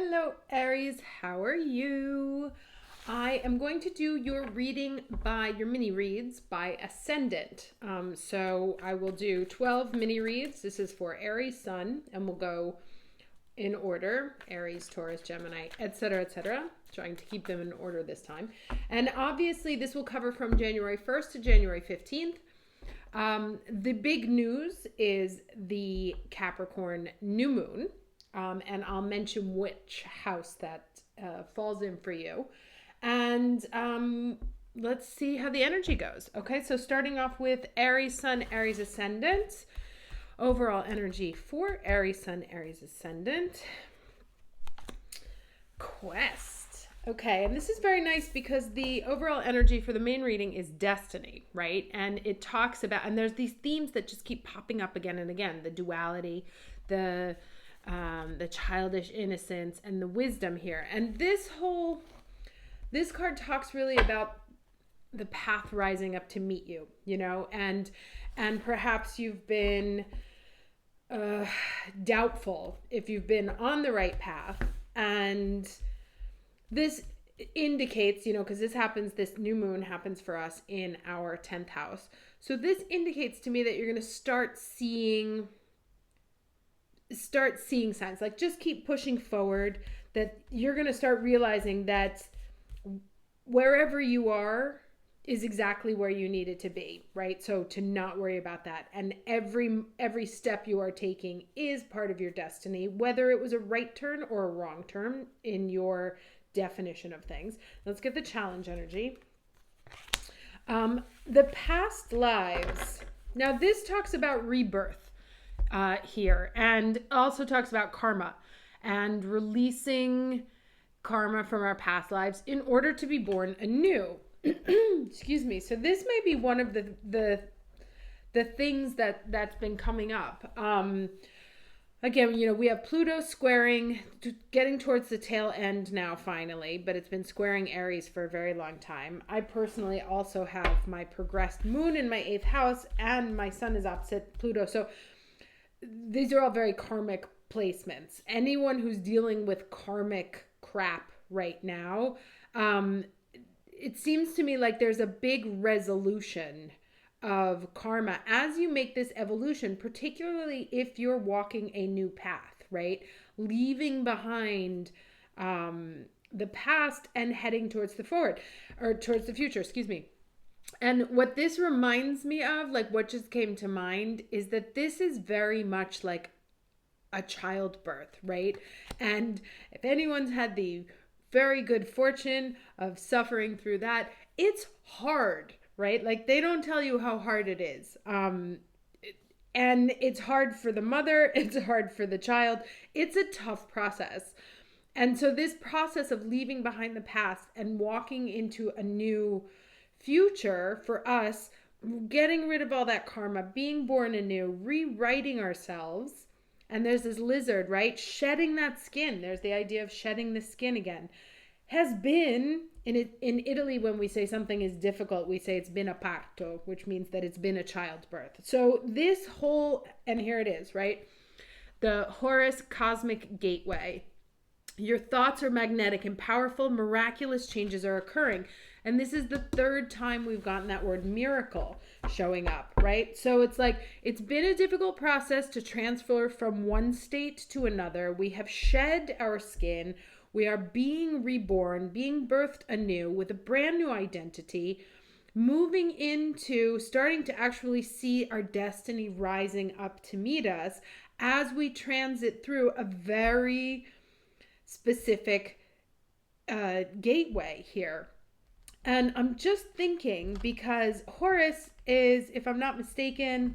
Hello, Aries. How are you? I am going to do your reading by your mini reads by Ascendant. So I will do 12 mini reads. This is for Aries Sun, and we'll go in order: Aries, Taurus, Gemini, etc., etc. Trying to keep them in order this time. And obviously, this will cover from January 1st to January 15th. The big news is the Capricorn new moon. And I'll mention which house that falls in for you. And let's see how the energy goes. Okay, so starting off with Aries Sun, Aries Ascendant. Overall energy for Aries Sun, Aries Ascendant. Quest. Okay, and this is very nice because the overall energy for the main reading is destiny, right? And it talks about, and there's these themes that just keep popping up again and again: the duality, the childish innocence, and the wisdom here. And this card talks really about the path rising up to meet you, and perhaps you've been doubtful if you've been on the right path. And this indicates, because this new moon happens for us in our 10th house. So this indicates to me that you're going to start seeing signs. Like, just keep pushing forward, that you're going to start realizing that wherever you are is exactly where you need it to be, right? So to not worry about that. And every step you are taking is part of your destiny, whether it was a right turn or a wrong turn in your definition of things. Let's get the challenge energy. The past lives. Now, this talks about rebirth here, and also talks about karma and releasing karma from our past lives in order to be born anew. Excuse me. So this may be one of the things that's been coming up. Again, we have Pluto squaring, getting towards the tail end now finally, but it's been squaring Aries for a very long time. I personally also have my progressed moon in my 8th house, and my sun is opposite Pluto. So these are all very karmic placements. Anyone who's dealing with karmic crap right now, it seems to me like there's a big resolution of karma as you make this evolution, particularly if you're walking a new path, right? Leaving behind the past and heading towards the future, excuse me. And what this reminds me of, like what just came to mind, is that this is very much like a childbirth, right? And if anyone's had the very good fortune of suffering through that, it's hard, right? Like, they don't tell you how hard it is. And it's hard for the mother, it's hard for the child. It's a tough process. And so this process of leaving behind the past and walking into a new future for us, getting rid of all that karma, being born anew, rewriting ourselves. And there's this lizard, right? Shedding that skin. There's the idea of shedding the skin again. Has been, in Italy, when we say something is difficult, we say it's been a parto, which means that it's been a childbirth. So this whole, and here it is, right? The Horus Cosmic Gateway. Your thoughts are magnetic and powerful. Miraculous changes are occurring. And this is the 3rd time we've gotten that word miracle showing up, right? So it's like, it's been a difficult process to transfer from one state to another. We have shed our skin. We are being reborn, being birthed anew with a brand new identity, moving into starting to actually see our destiny rising up to meet us as we transit through a very specific gateway here. And I'm just thinking, because Horus is, if I'm not mistaken,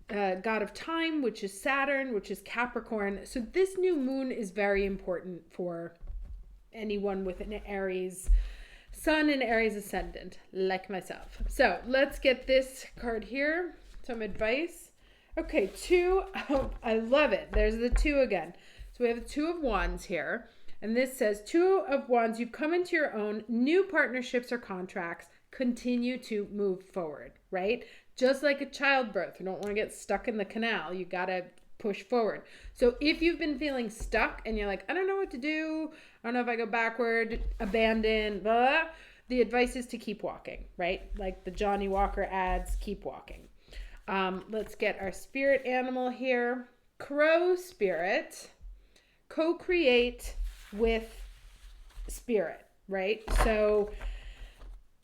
god of time, which is Saturn, which is Capricorn. So this new moon is very important for anyone with an Aries sun and Aries ascendant, like myself. So let's get this card here. Some advice. Okay, I love it. There's the 2 again. So we have the 2 of Wands here. And this says, 2 of Wands, you've come into your own. New partnerships or contracts continue to move forward, right? Just like a childbirth. You don't want to get stuck in the canal. You got to push forward. So if you've been feeling stuck and you're like, I don't know what to do, I don't know if I go backward, abandon, blah, the advice is to keep walking, right? Like the Johnny Walker ads, keep walking. Let's get our spirit animal here. Crow spirit, co-create with spirit, right? So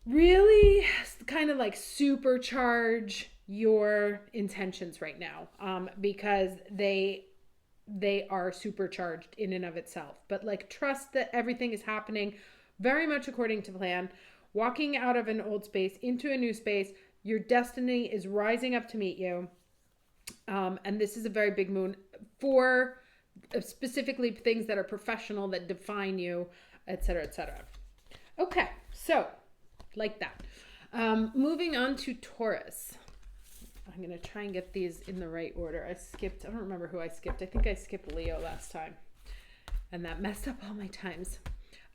really kind of like supercharge your intentions right now, because they are supercharged in and of itself. But like trust that everything is happening very much according to plan. Walking out of an old space into a new space, your destiny is rising up to meet you. And this is a very big moon for specifically things that are professional, that define you, etc., etc. Okay, so like that. Moving on to Taurus. I'm going to try and get these in the right order. I don't remember who I skipped. I think I skipped Leo last time, and that messed up all my times.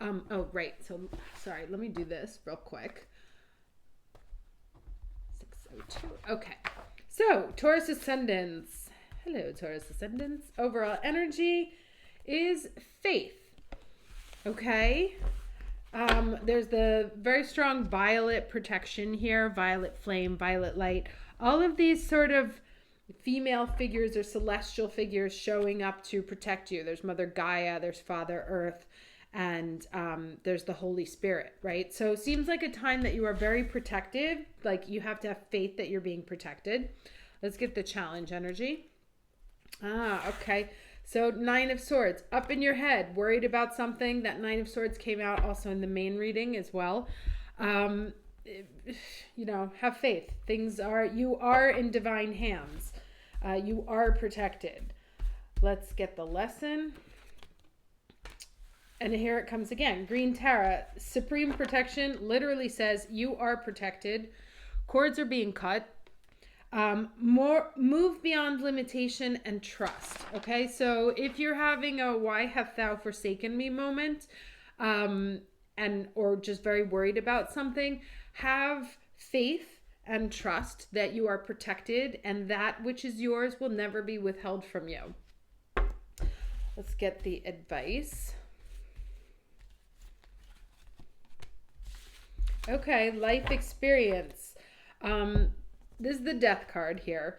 Oh, right. So, sorry. Let me do this real quick. 602. Okay. So, Taurus Ascendants. Hello, Taurus Ascendants. Overall energy is faith. Okay. There's the very strong violet protection here. Violet flame, violet light. All of these sort of female figures or celestial figures showing up to protect you. There's Mother Gaia, there's Father Earth, and there's the Holy Spirit, right? So it seems like a time that you are very protective, like you have to have faith that you're being protected. Let's get the challenge energy. Okay. So 9 of Swords, up in your head, worried about something. That 9 of Swords came out also in the main reading as well. You know, have faith. You are in divine hands. You are protected. Let's get the lesson. And here it comes again. Green Tara, supreme protection, literally says you are protected. Cords are being cut. Move beyond limitation and trust. Okay, so if you're having a why hast thou forsaken me moment, or just very worried about something, have faith and trust that you are protected, and that which is yours will never be withheld from you. Let's get the advice. Okay, life experience. This is the Death card here.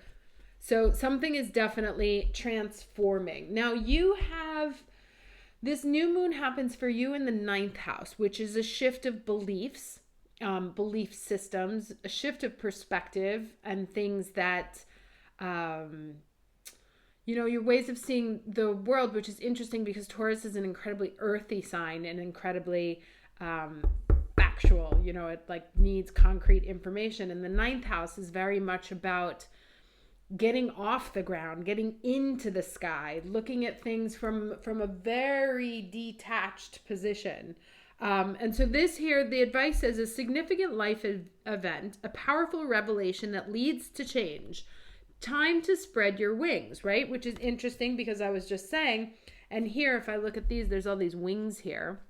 So something is definitely transforming. Now you have, this new moon happens for you in the 9th house, which is a shift of beliefs, belief systems, a shift of perspective, and things that, you know, your ways of seeing the world, which is interesting because Taurus is an incredibly earthy sign and incredibly factual, you know, it like needs concrete information. And the 9th house is very much about getting off the ground, getting into the sky, looking at things from a very detached position. And so this here, the advice says a significant life event, a powerful revelation that leads to change. Time to spread your wings, right? Which is interesting because I was just saying, and here, if I look at these, there's all these wings here.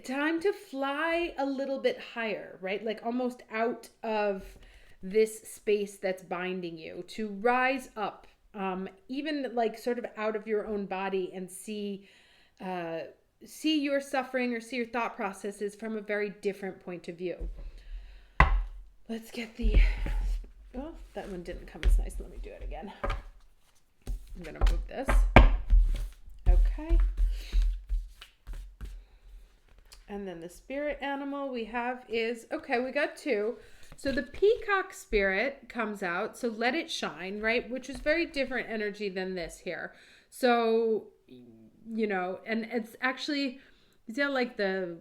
Time to fly a little bit higher, right? Like almost out of this space that's binding you, to rise up, even like sort of out of your own body and see your suffering or see your thought processes from a very different point of view. Let's get the, oh, that one didn't come as nice. Let me do it again. I'm going to move this. Okay. And then the spirit animal we have is, okay, we got 2. So the peacock spirit comes out. So let it shine, right? Which is very different energy than this here. So, you know, and it's actually, you see how like the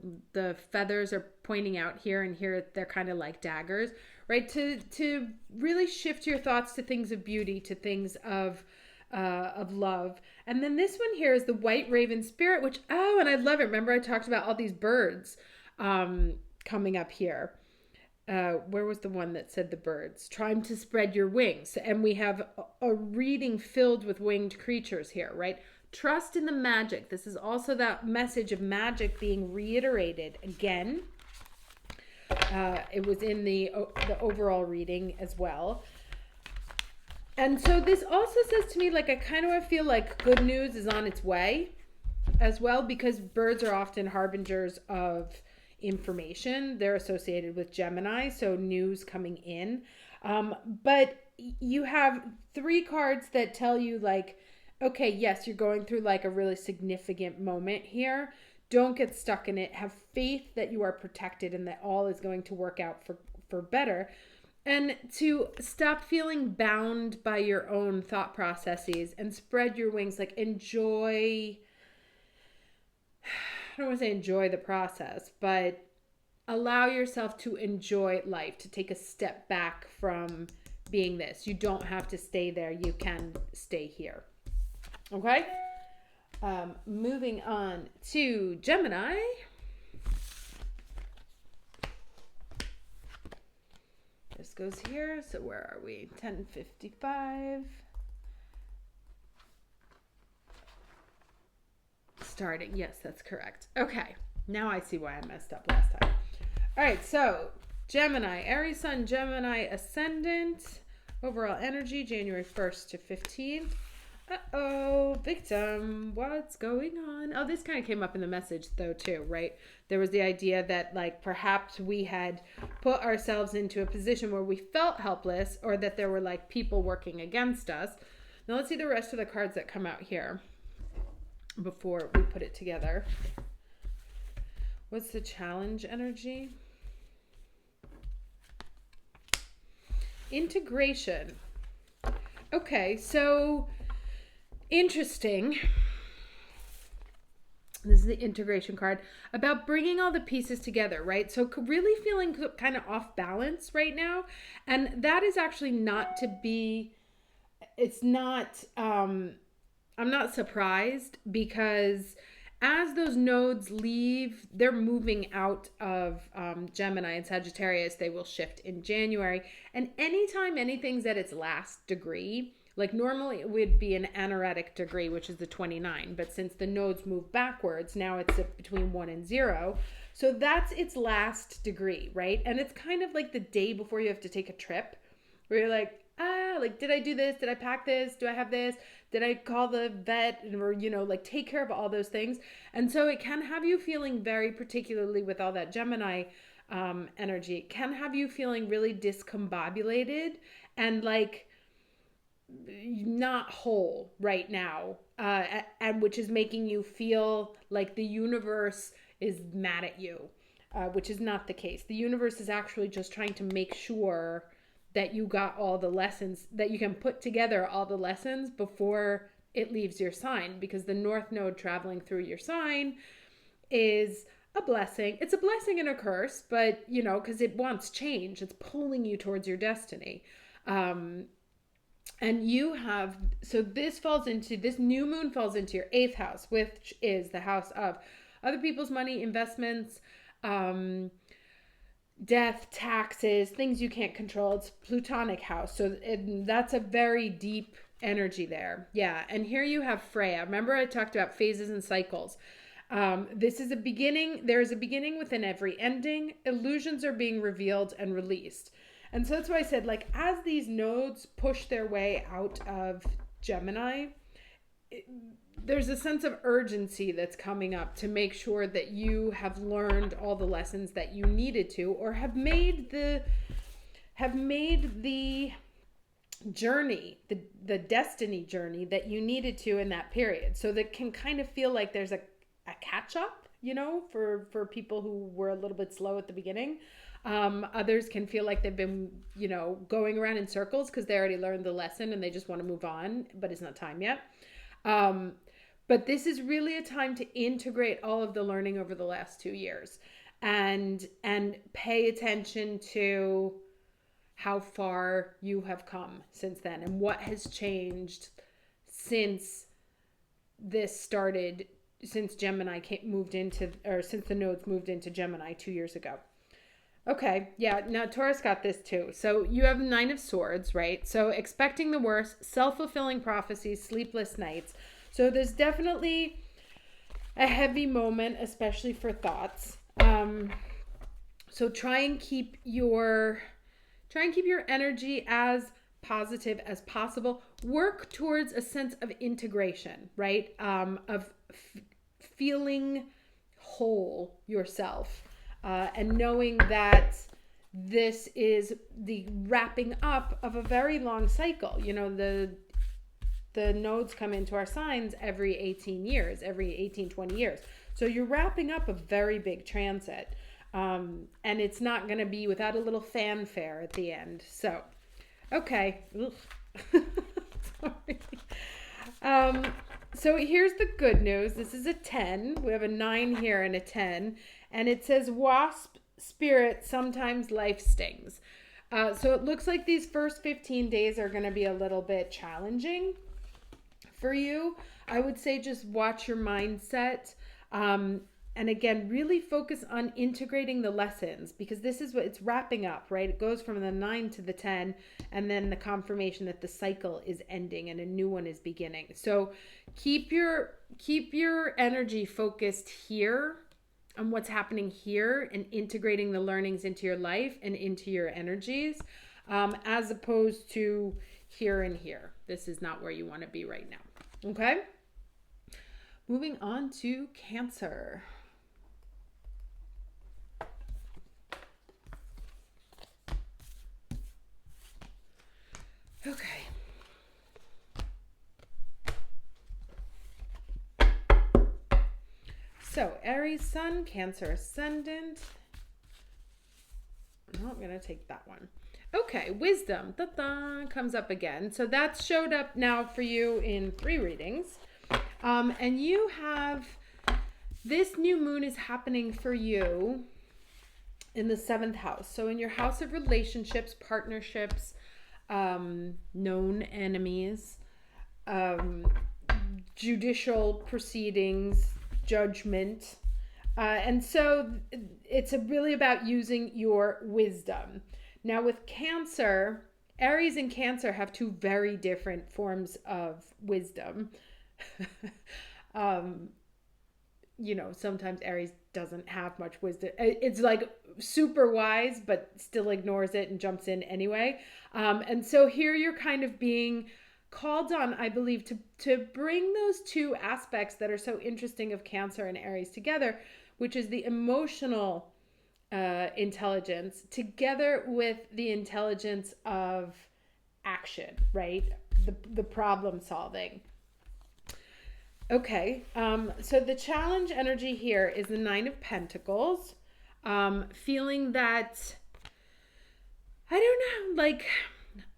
feathers are pointing out here, and here they're kind of like daggers, right? To really shift your thoughts to things of beauty, to things of love. And then this one here is the white raven spirit, which, oh, and I love it. Remember I talked about all these birds coming up here. Where was the one that said the birds? Trying to spread your wings. And we have a reading filled with winged creatures here, right? Trust in the magic. This is also that message of magic being reiterated again. It was in the overall reading as well. And so this also says to me, like, I kind of feel like good news is on its way as well, because birds are often harbingers of information. They're associated with Gemini, so news coming in. But you have 3 cards that tell you, like, okay, yes, you're going through like a really significant moment here. Don't get stuck in it. Have faith that you are protected and that all is going to work out for better. And to stop feeling bound by your own thought processes and spread your wings, like enjoy, I don't want to say enjoy the process, but allow yourself to enjoy life, to take a step back from being this. You don't have to stay there. You can stay here. Okay? Moving on to Gemini. This goes here. So where are we? 10:55. Starting. Yes, that's correct. Okay. Now I see why I messed up last time. All right. So Gemini, Aries Sun, Gemini Ascendant. Overall energy, January 1st to 15th. Uh-oh, victim, what's going on? Oh, this kind of came up in the message though too, right? There was the idea that like perhaps we had put ourselves into a position where we felt helpless, or that there were like people working against us. Now let's see the rest of the cards that come out here before we put it together. What's the challenge energy? Integration. Okay, so interesting. This is the integration card about bringing all the pieces together, right? So really feeling kind of off balance right now. And that is actually not to be, it's not, I'm not surprised, because as those nodes leave, they're moving out of Gemini and Sagittarius. They will shift in January. And anytime anything's at its last degree, like normally it would be an anaretic degree, which is the 29. But since the nodes move backwards, now it's between 1 and 0. So that's its last degree, right? And it's kind of like the day before you have to take a trip, where you're like, like, did I do this? Did I pack this? Do I have this? Did I call the vet? Or, you know, like take care of all those things. And so it can have you feeling very, particularly with all that Gemini energy, it can have you feeling really discombobulated and like not whole right now, and which is making you feel like the universe is mad at you, which is not the case. The universe is actually just trying to make sure that you got all the lessons, that you can put together all the lessons before it leaves your sign, because the North Node traveling through your sign is a blessing. It's a blessing and a curse, but you know, because it wants change. It's pulling you towards your destiny. And you have, so this new moon falls into your 8th house, which is the house of other people's money, investments, death, taxes, things you can't control. It's Plutonic house. So that's a very deep energy there. Yeah. And here you have Freya. Remember I talked about phases and cycles. This is a beginning. There is a beginning within every ending. Illusions are being revealed and released. And so that's why I said, like, as these nodes push their way out of Gemini, there's a sense of urgency that's coming up to make sure that you have learned all the lessons that you needed to, or have made the journey, the destiny journey that you needed to in that period. So that can kind of feel like there's a catch up, you know, for people who were a little bit slow at the beginning. Others can feel like they've been, you know, going around in circles because they already learned the lesson and they just want to move on, but it's not time yet. But this is really a time to integrate all of the learning over the last 2 years and pay attention to how far you have come since then and what has changed since this started, since Gemini since the nodes moved into Gemini 2 years ago. Okay, yeah, now Taurus got this too. So you have 9 of Swords, right? So expecting the worst, self-fulfilling prophecies, sleepless nights. So there's definitely a heavy moment, especially for thoughts. So try and keep your energy as positive as possible. Work towards a sense of integration, right? Of feeling whole yourself, and knowing that this is the wrapping up of a very long cycle. You know, the nodes come into our signs every 18 years, every 18, 20 years. So you're wrapping up a very big transit. And it's not going to be without a little fanfare at the end. So, okay. Sorry. So here's the good news. This is a 10. We have a 9 here and a 10. And it says, wasp spirit, sometimes life stings. So it looks like these first 15 days are going to be a little bit challenging for you. I would say just watch your mindset. And again, really focus on integrating the lessons, because this is what it's wrapping up, right? It goes from the 9 to the 10, and then the confirmation that the cycle is ending and a new one is beginning. So keep your energy focused here on what's happening here and integrating the learnings into your life and into your energies, as opposed to here and here. This is not where you want to be right now. Okay? Moving on to Cancer. Okay. So, Aries Sun, Cancer Ascendant. Oh, I'm going to take that one. Okay, Wisdom. Da-da, comes up again. So that's showed up now for you in 3 readings. And you have, this new moon is happening for you in the 7th house. So in your house of relationships, partnerships, known enemies, judicial proceedings, judgment. And so it's really about using your wisdom. Now with Cancer, Aries and Cancer have 2 very different forms of wisdom. You know, sometimes Aries doesn't have much wisdom. It's like super wise, but still ignores it and jumps in anyway. And so here you're kind of being called on, I believe, to bring those 2 aspects that are so interesting of Cancer and Aries together, which is the emotional intelligence together with the intelligence of action, right? The problem solving. Okay, so the challenge energy here is the 9 of Pentacles. Feeling that, I don't know, like,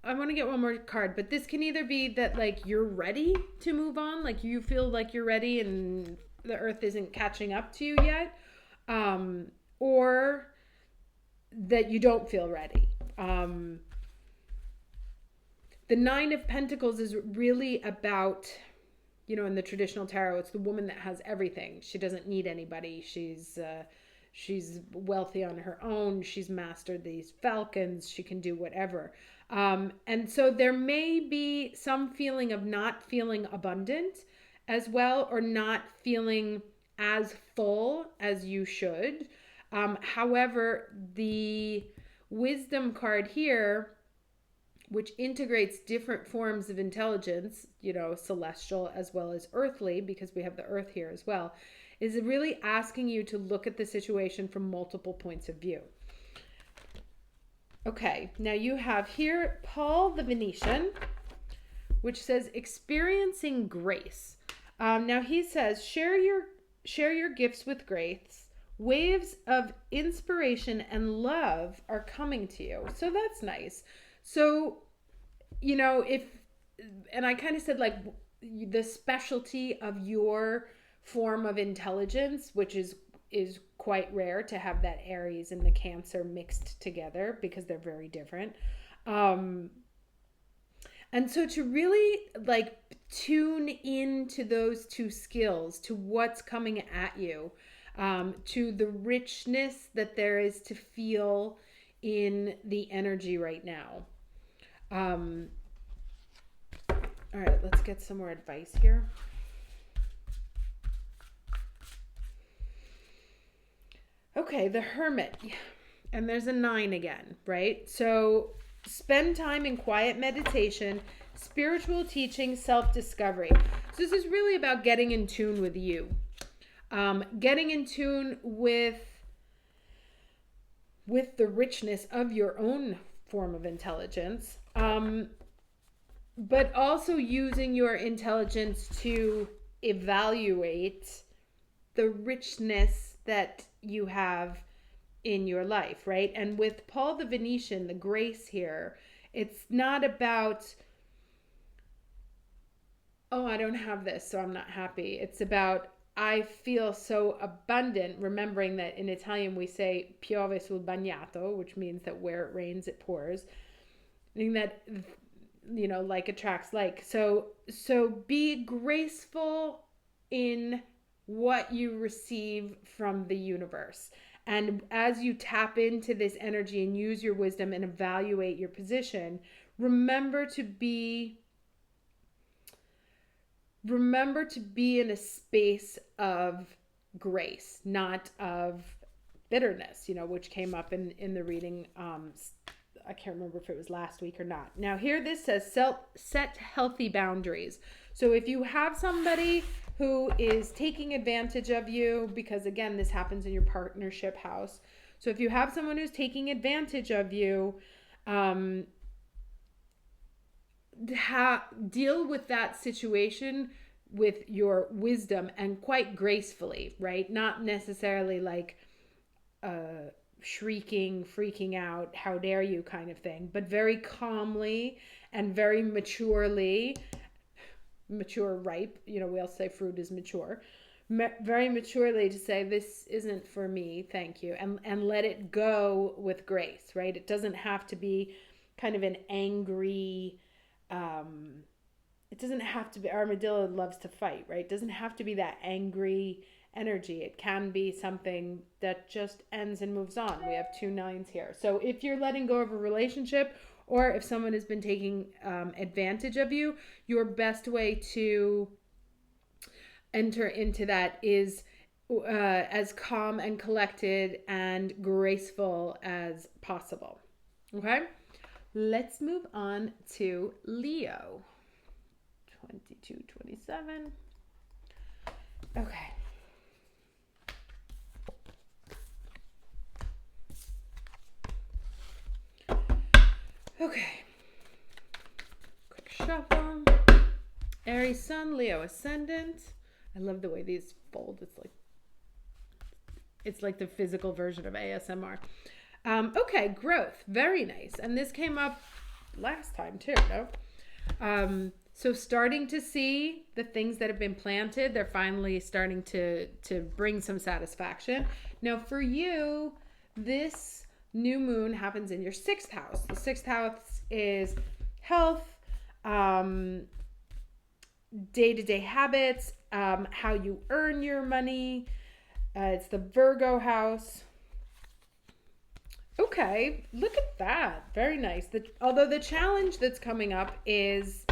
I want to get one more card, but this can either be that, like, you're ready to move on, like you feel like you're ready and the earth isn't catching up to you yet, or that you don't feel ready. The 9 of Pentacles is really about, you know, in the traditional tarot, it's the woman that has everything. She doesn't need anybody. She's wealthy on her own. She's mastered these falcons. She can do whatever. And so there may be some feeling of not feeling abundant as well, or not feeling as full as you should. However, the wisdom card here, which integrates different forms of intelligence, you know, celestial as well as earthly, because we have the earth here as well, is really asking you to look at the situation from multiple points of view. Okay, now you have here Paul the Venetian, which says experiencing grace. Now he says, share your gifts with grace. Waves of inspiration and love are coming to you. So that's nice. So, you know, and I kind of said, like, the specialty of your form of intelligence, which is quite rare to have that Aries and the Cancer mixed together because they're very different. And so to really, like, tune into those 2 skills, to what's coming at you, to the richness that there is to feel in the energy right now. All right, let's get some more advice here. Okay, the Hermit. And there's a 9 again, right? So Spend time in quiet meditation, spiritual teaching, self-discovery. So this is really about getting in tune with you. Getting in tune with the richness of your own form of intelligence, but also using your intelligence to evaluate the richness that you have in your life, right? And with Paul the Venetian, the grace here, it's not about, oh, I don't have this, so I'm not happy. It's about, I feel so abundant, remembering that in Italian we say piove sul bagnato, which means that where it rains, it pours. Meaning that, like attracts like. So be graceful in what you receive from the universe. And as you tap into this energy and use your wisdom and evaluate your position, remember to be in a space of grace, not of bitterness, which came up in the reading. I can't remember if it was last week or not. Now here this says set healthy boundaries. So if you have somebody who is taking advantage of you, because again, this happens in your partnership house. So if you have someone who's taking advantage of you, deal with that situation with your wisdom and quite gracefully, right? Not necessarily like shrieking, freaking out, how dare you kind of thing, but very calmly and very maturely, ripe, we all say fruit is mature, very maturely to say, this isn't for me, thank you, and let it go with grace, right? It doesn't have to be kind of an angry, it doesn't have to be, armadillo loves to fight, right? It doesn't have to be that angry energy. It can be something that just ends and moves on. We have 2 9s here. So if you're letting go of a relationship, or if someone has been taking advantage of you, your best way to enter into that is as calm and collected and graceful as possible. Okay? Let's move on to Leo. 22, 27. Okay. Okay. Quick shuffle. Aries Sun, Leo Ascendant. I love the way these fold. It's like the physical version of ASMR. Okay, growth. Very nice. And this came up last time too, no? So starting to see the things that have been planted, they're finally starting to bring some satisfaction. Now for you, this new moon happens in your 6th house. The 6th house is health, day-to-day habits, how you earn your money. It's the Virgo house. Okay, look at that. Very nice. Although the challenge that's coming up is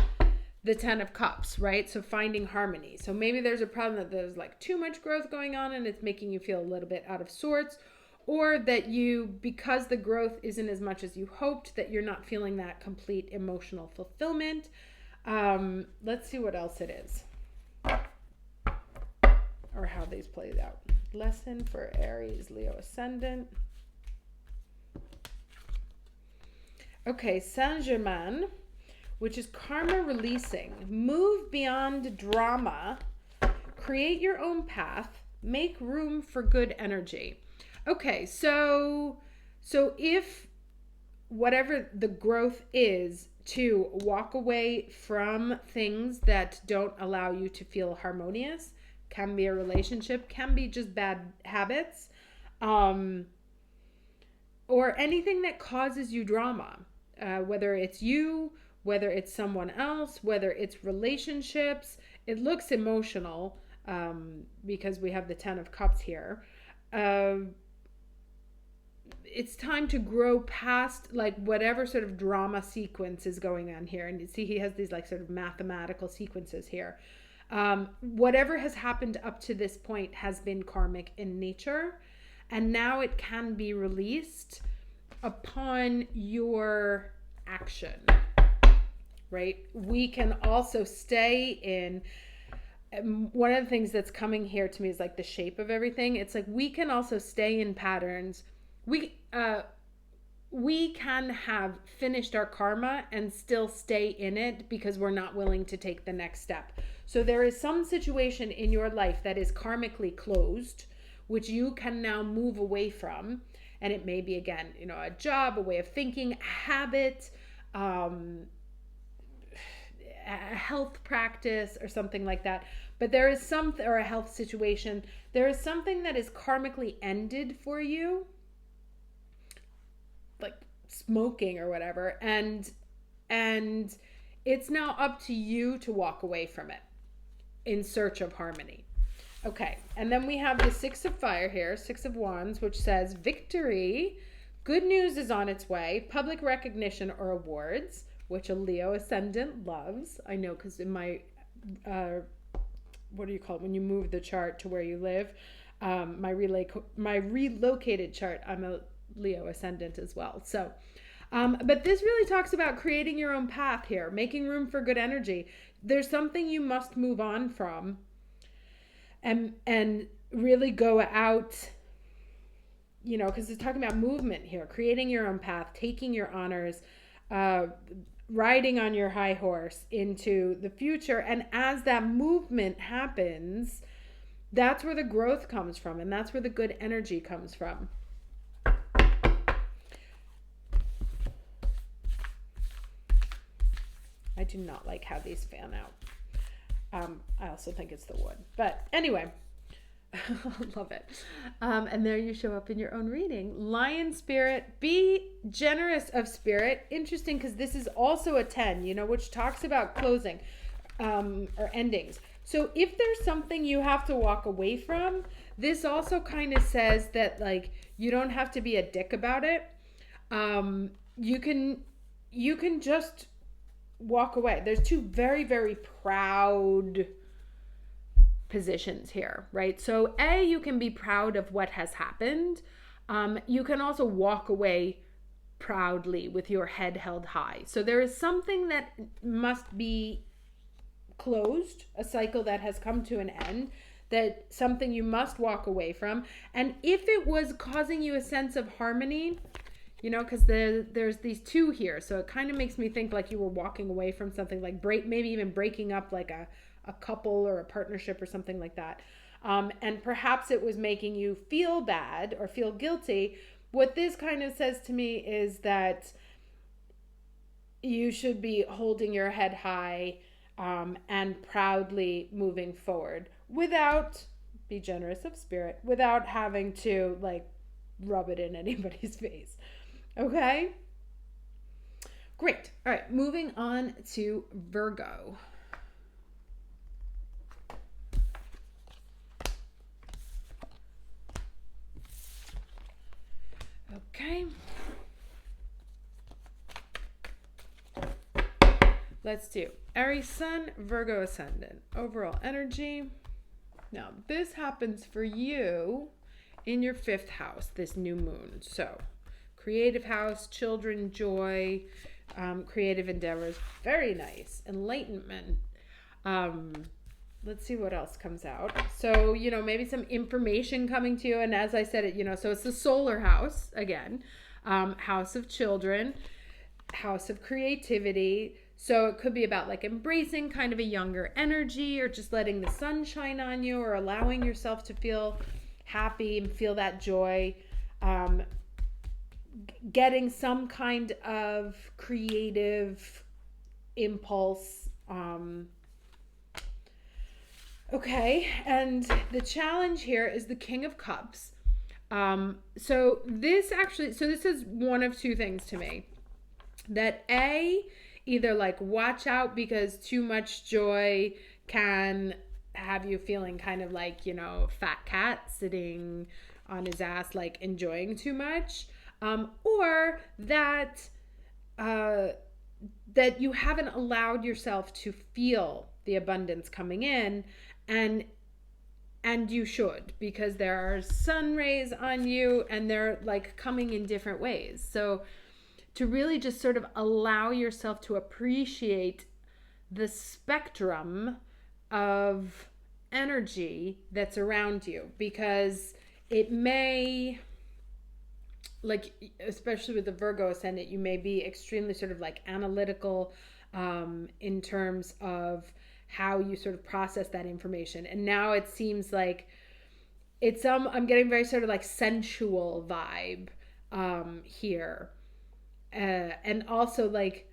the 10 of Cups, right? So finding harmony. So maybe there's a problem that there's like too much growth going on and it's making you feel a little bit out of sorts, or that because the growth isn't as much as you hoped, that you're not feeling that complete emotional fulfillment. Let's see what else it is, or how these played out. Lesson for Aries, Leo Ascendant. Okay, Saint-Germain, which is karma releasing. Move beyond drama. Create your own path. Make room for good energy. Okay, so if whatever the growth is, to walk away from things that don't allow you to feel harmonious, can be a relationship, can be just bad habits, or anything that causes you drama, whether it's you, whether it's someone else, whether it's relationships. It looks emotional because we have the 10 of Cups here. It's time to grow past like whatever sort of drama sequence is going on here. And you see he has these like sort of mathematical sequences here. Whatever has happened up to this point has been karmic in nature, and now it can be released upon your action, right? We can also stay in, one of the things that's coming here to me is like the shape of everything. It's like we can also stay in patterns. We can have finished our karma and still stay in it because we're not willing to take the next step. So there is some situation in your life that is karmically closed, which you can now move away from. And it may be, again, a job, a way of thinking, a habit, a health practice or something like that. But there is or a health situation, there is something that is karmically ended for you, like smoking or whatever, and it's now up to you to walk away from it in search of harmony. Okay, and then we have the Six of Fire here, Six of Wands, which says victory, good news is on its way, public recognition or awards, which a Leo ascendant loves. I know, because in my what do you call it when you move the chart to where you live, my relocated chart, I'm a Leo ascendant as well. So but this really talks about creating your own path here, making room for good energy. There's something you must move on from and really go out, because it's talking about movement here, creating your own path, taking your honors, riding on your high horse into the future. And as that movement happens, that's where the growth comes from, and that's where the good energy comes from. I do not like how these fan out. I also think it's the wood. But anyway, I love it. And there you show up in your own reading. Lion spirit, be generous of spirit. Interesting, because this is also a 10, which talks about closing or endings. So if there's something you have to walk away from, this also kind of says that, like, you don't have to be a dick about it. You can just walk away. There's two very, very proud positions here, right? So you can be proud of what has happened. You can also walk away proudly with your head held high. So there is something that must be closed, a cycle that has come to an end, that something you must walk away from. And if it was causing you a sense of harmony, because there's these two here, so it kind of makes me think like you were walking away from something, like maybe even breaking up like a couple or a partnership or something like that. And perhaps it was making you feel bad or feel guilty. What this kind of says to me is that you should be holding your head high and proudly moving forward be generous of spirit, without having to like rub it in anybody's face. Okay? Great. All right, moving on to Virgo. Okay. Let's do Aries Sun, Virgo Ascendant. Overall energy. Now, this happens for you in your 5th house, this new moon. So, creative house, children, joy, creative endeavors. Very nice. Enlightenment. Let's see what else comes out. So, maybe some information coming to you. And as I said, so it's the solar house again, house of children, house of creativity. So it could be about like embracing kind of a younger energy, or just letting the sun shine on you, or allowing yourself to feel happy and feel that joy. Getting some kind of creative impulse. Okay, and the challenge here is the King of Cups. So this is one of two things to me. That either like watch out, because too much joy can have you feeling kind of like, fat cat sitting on his ass, like enjoying too much. Or that you haven't allowed yourself to feel the abundance coming in, and you should, because there are sun rays on you and they're like coming in different ways. So to really just sort of allow yourself to appreciate the spectrum of energy that's around you, because it may, like, especially with the Virgo ascendant, you may be extremely sort of like analytical in terms of how you sort of process that information. And now it seems like it's I'm getting very sort of like sensual vibe here, and also like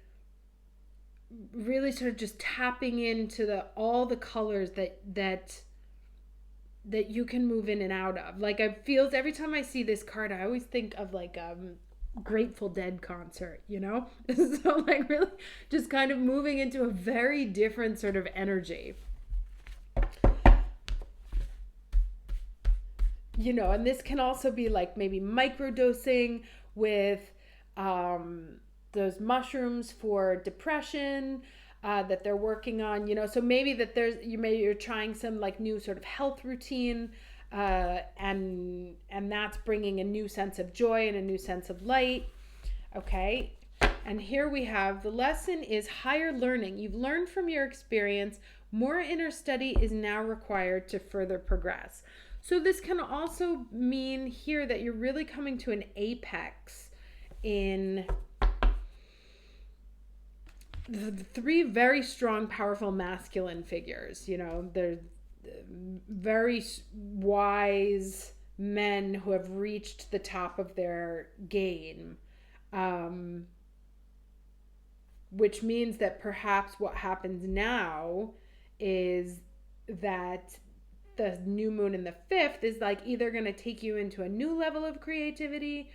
really sort of just tapping into all the colors that you can move in and out of. Like, I feel every time I see this card, I always think of like Grateful Dead concert, you know? So like really just kind of moving into a very different sort of energy. You know, and this can also be like maybe microdosing with those mushrooms for depression that they're working on, you know. So maybe that you're trying some like new sort of health routine, and that's bringing a new sense of joy and a new sense of light. Okay. And here we have the lesson is higher learning. You've learned from your experience. More inner study is now required to further progress. So this can also mean here that you're really coming to an apex in the three very strong, powerful masculine figures. You know, they're very wise men who have reached the top of their game, which means that perhaps what happens now is that the new moon in the 5th is like either going to take you into a new level of creativity,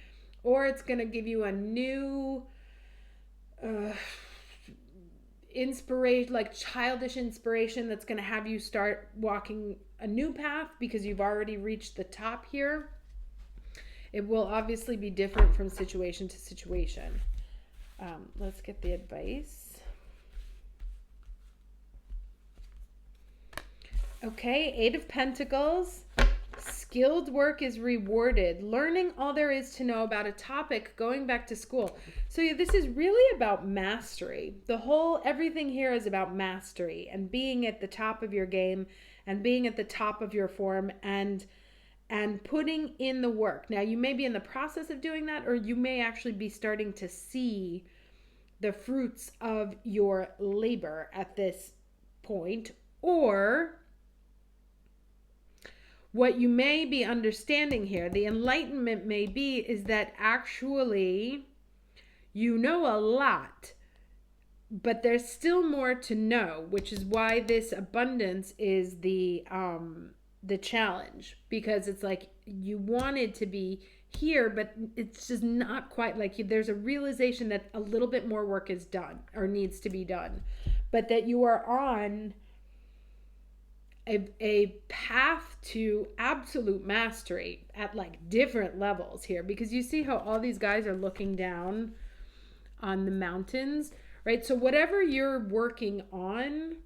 or it's going to give you a new inspiration, like childish inspiration, that's going to have you start walking a new path because you've already reached the top here. It will obviously be different from situation to situation. Let's get the advice. Okay, 8 of Pentacles. Skilled work is rewarded. Learning all there is to know about a topic, going back to school. So yeah, this is really about mastery. Everything here is about mastery and being at the top of your game and being at the top of your form and putting in the work. Now, you may be in the process of doing that, or you may actually be starting to see the fruits of your labor at this point, or what you may be understanding here, the enlightenment may be, is that actually you know a lot, but there's still more to know, which is why this abundance is the challenge, because it's like you wanted to be here, but it's just not quite like there's a realization that a little bit more work is done or needs to be done, but that you are on a path to absolute mastery at like different levels here, because you see how all these guys are looking down on the mountains, right? So whatever you're working on,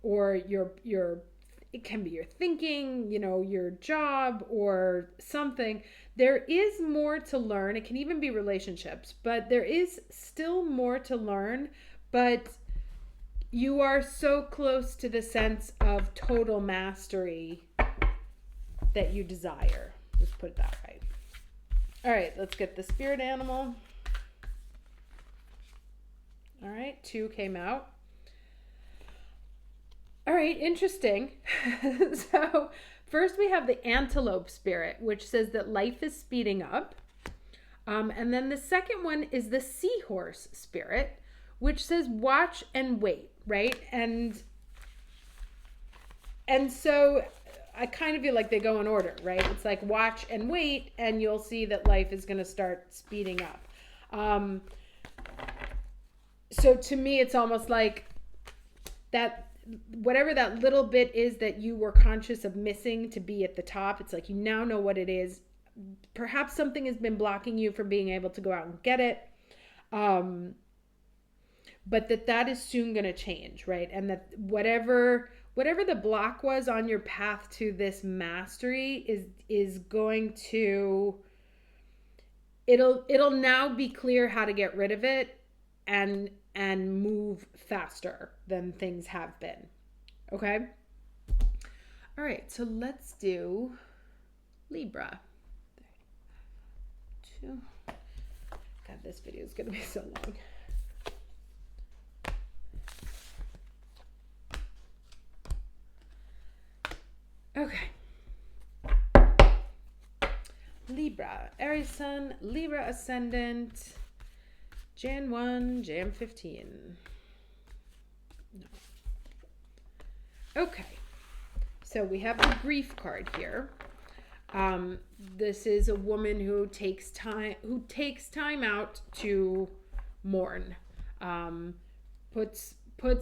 or it can be your thinking, you know, your job or something, there is more to learn. It can even be relationships, but there is still more to learn, but you are so close to the sense of total mastery that you desire. Just put it that way. All right, let's get the spirit animal. All right, 2 came out. All right, interesting. So first we have the antelope spirit, which says that life is speeding up. And then the second one is the seahorse spirit, which says watch and wait, right? And so I kind of feel like they go in order, right? It's like watch and wait, and you'll see that life is going to start speeding up. So to me, it's almost like that, whatever that little bit is that you were conscious of missing to be at the top, it's like you now know what it is. Perhaps something has been blocking you from being able to go out and get it. But that is soon going to change, right? And that whatever the block was on your path to this mastery is going to it'll now be clear how to get rid of it and move faster than things have been. Okay? All right, so let's do Libra. God, this video is going to be so long. Okay. Libra, Aries Sun, Libra Ascendant, Jan 1, Jan 15. No. Okay. So we have the grief card here. This is a woman who takes time out to mourn, puts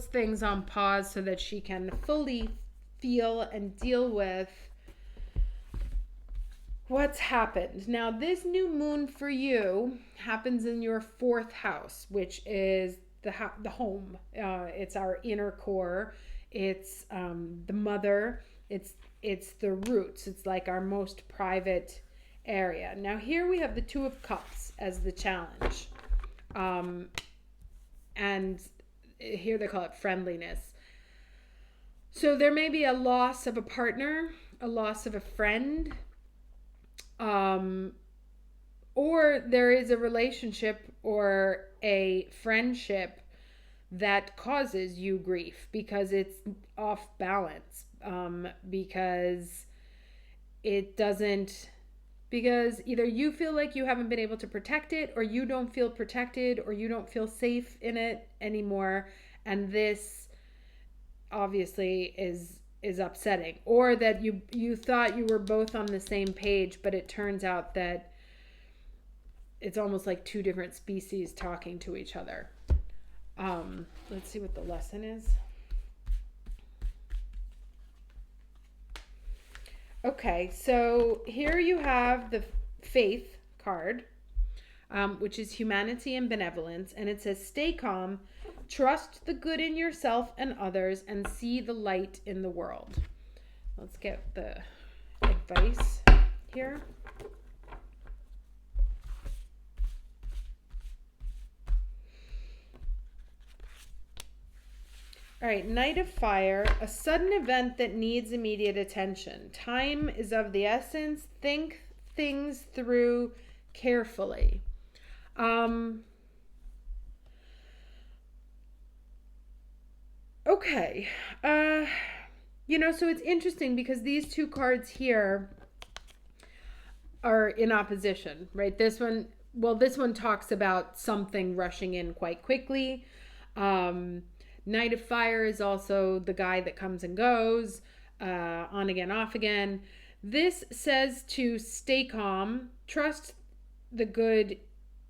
things on pause so that she can fully feel and deal with what's happened. Now, this new moon for you happens in your 4th house, which is the home. It's our inner core. It's the mother. It's the roots. It's like our most private area. Now here we have the 2 of Cups as the challenge. And here they call it friendliness. So there may be a loss of a partner, a loss of a friend, or there is a relationship or a friendship that causes you grief because it's off balance. Because either you feel like you haven't been able to protect it, or you don't feel protected, or you don't feel safe in it anymore. And this obviously is upsetting, or that you thought you were both on the same page, but it turns out that it's almost like 2 different species talking to each other. Let's see what the lesson is. Okay, so here you have the Faith card, which is humanity and benevolence, and it says, stay calm, trust the good in yourself and others, and see the light in the world. Let's get the advice here. All right, Knight of Fire, a sudden event that needs immediate attention. Time is of the essence. Think things through carefully. Okay. So it's interesting because these 2 cards here are in opposition, right? This one talks about something rushing in quite quickly. Knight of Fire is also the guy that comes and goes, on again, off again. This says to stay calm, trust the good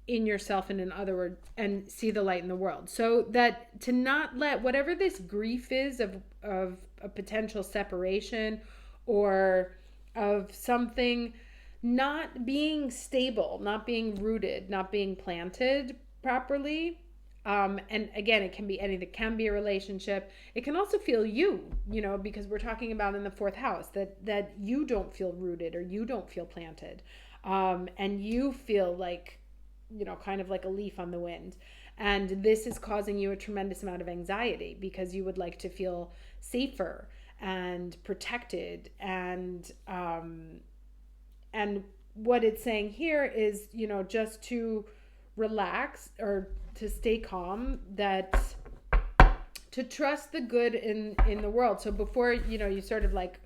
in yourself, and in other words, and see the light in the world. So that to not let whatever this grief is of a potential separation or of something not being stable, not being rooted, not being planted properly. And again, it can be anything. It can be a relationship. It can also feel because we're talking about in the 4th house that you don't feel rooted or you don't feel planted. And you feel like, kind of like a leaf on the wind. And this is causing you a tremendous amount of anxiety because you would like to feel safer and protected. And what it's saying here is, just to relax or to stay calm, that to trust the good in the world. So before, you sort of like,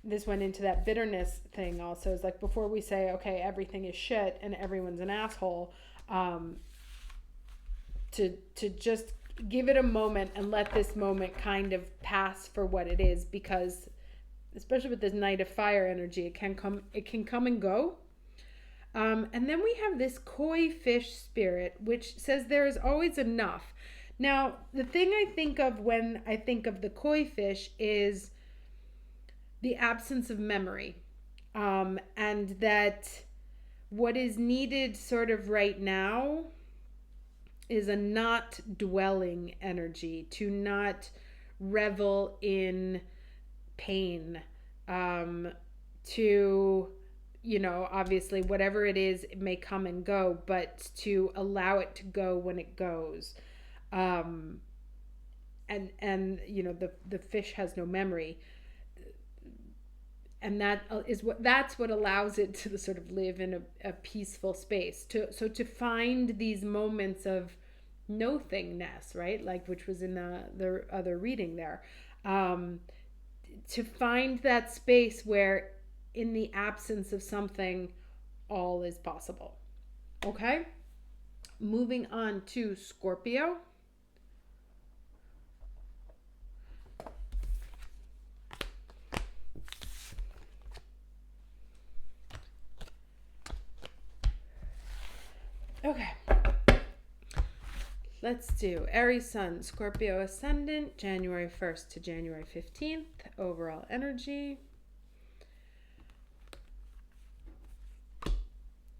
this went into that bitterness thing also. Is like before we say, okay, everything is shit and everyone's an asshole, to just give it a moment and let this moment kind of pass for what it is, because especially with this Knight of Fire energy, it can come and go. And then we have this koi fish spirit, which says there is always enough. Now, the thing I think of when I think of the koi fish is the absence of memory. And that what is needed sort of right now is a not dwelling energy, to not revel in pain, to obviously whatever it is, it may come and go, but to allow it to go when it goes. And the fish has no memory. And that's what allows it to sort of live in a peaceful space. So to find these moments of nothingness, right? Like, which was in the other reading there. To find that space where in the absence of something, all is possible. Okay? Moving on to Scorpio. Okay. Let's do Aries Sun, Scorpio Ascendant, January 1st to January 15th, overall energy.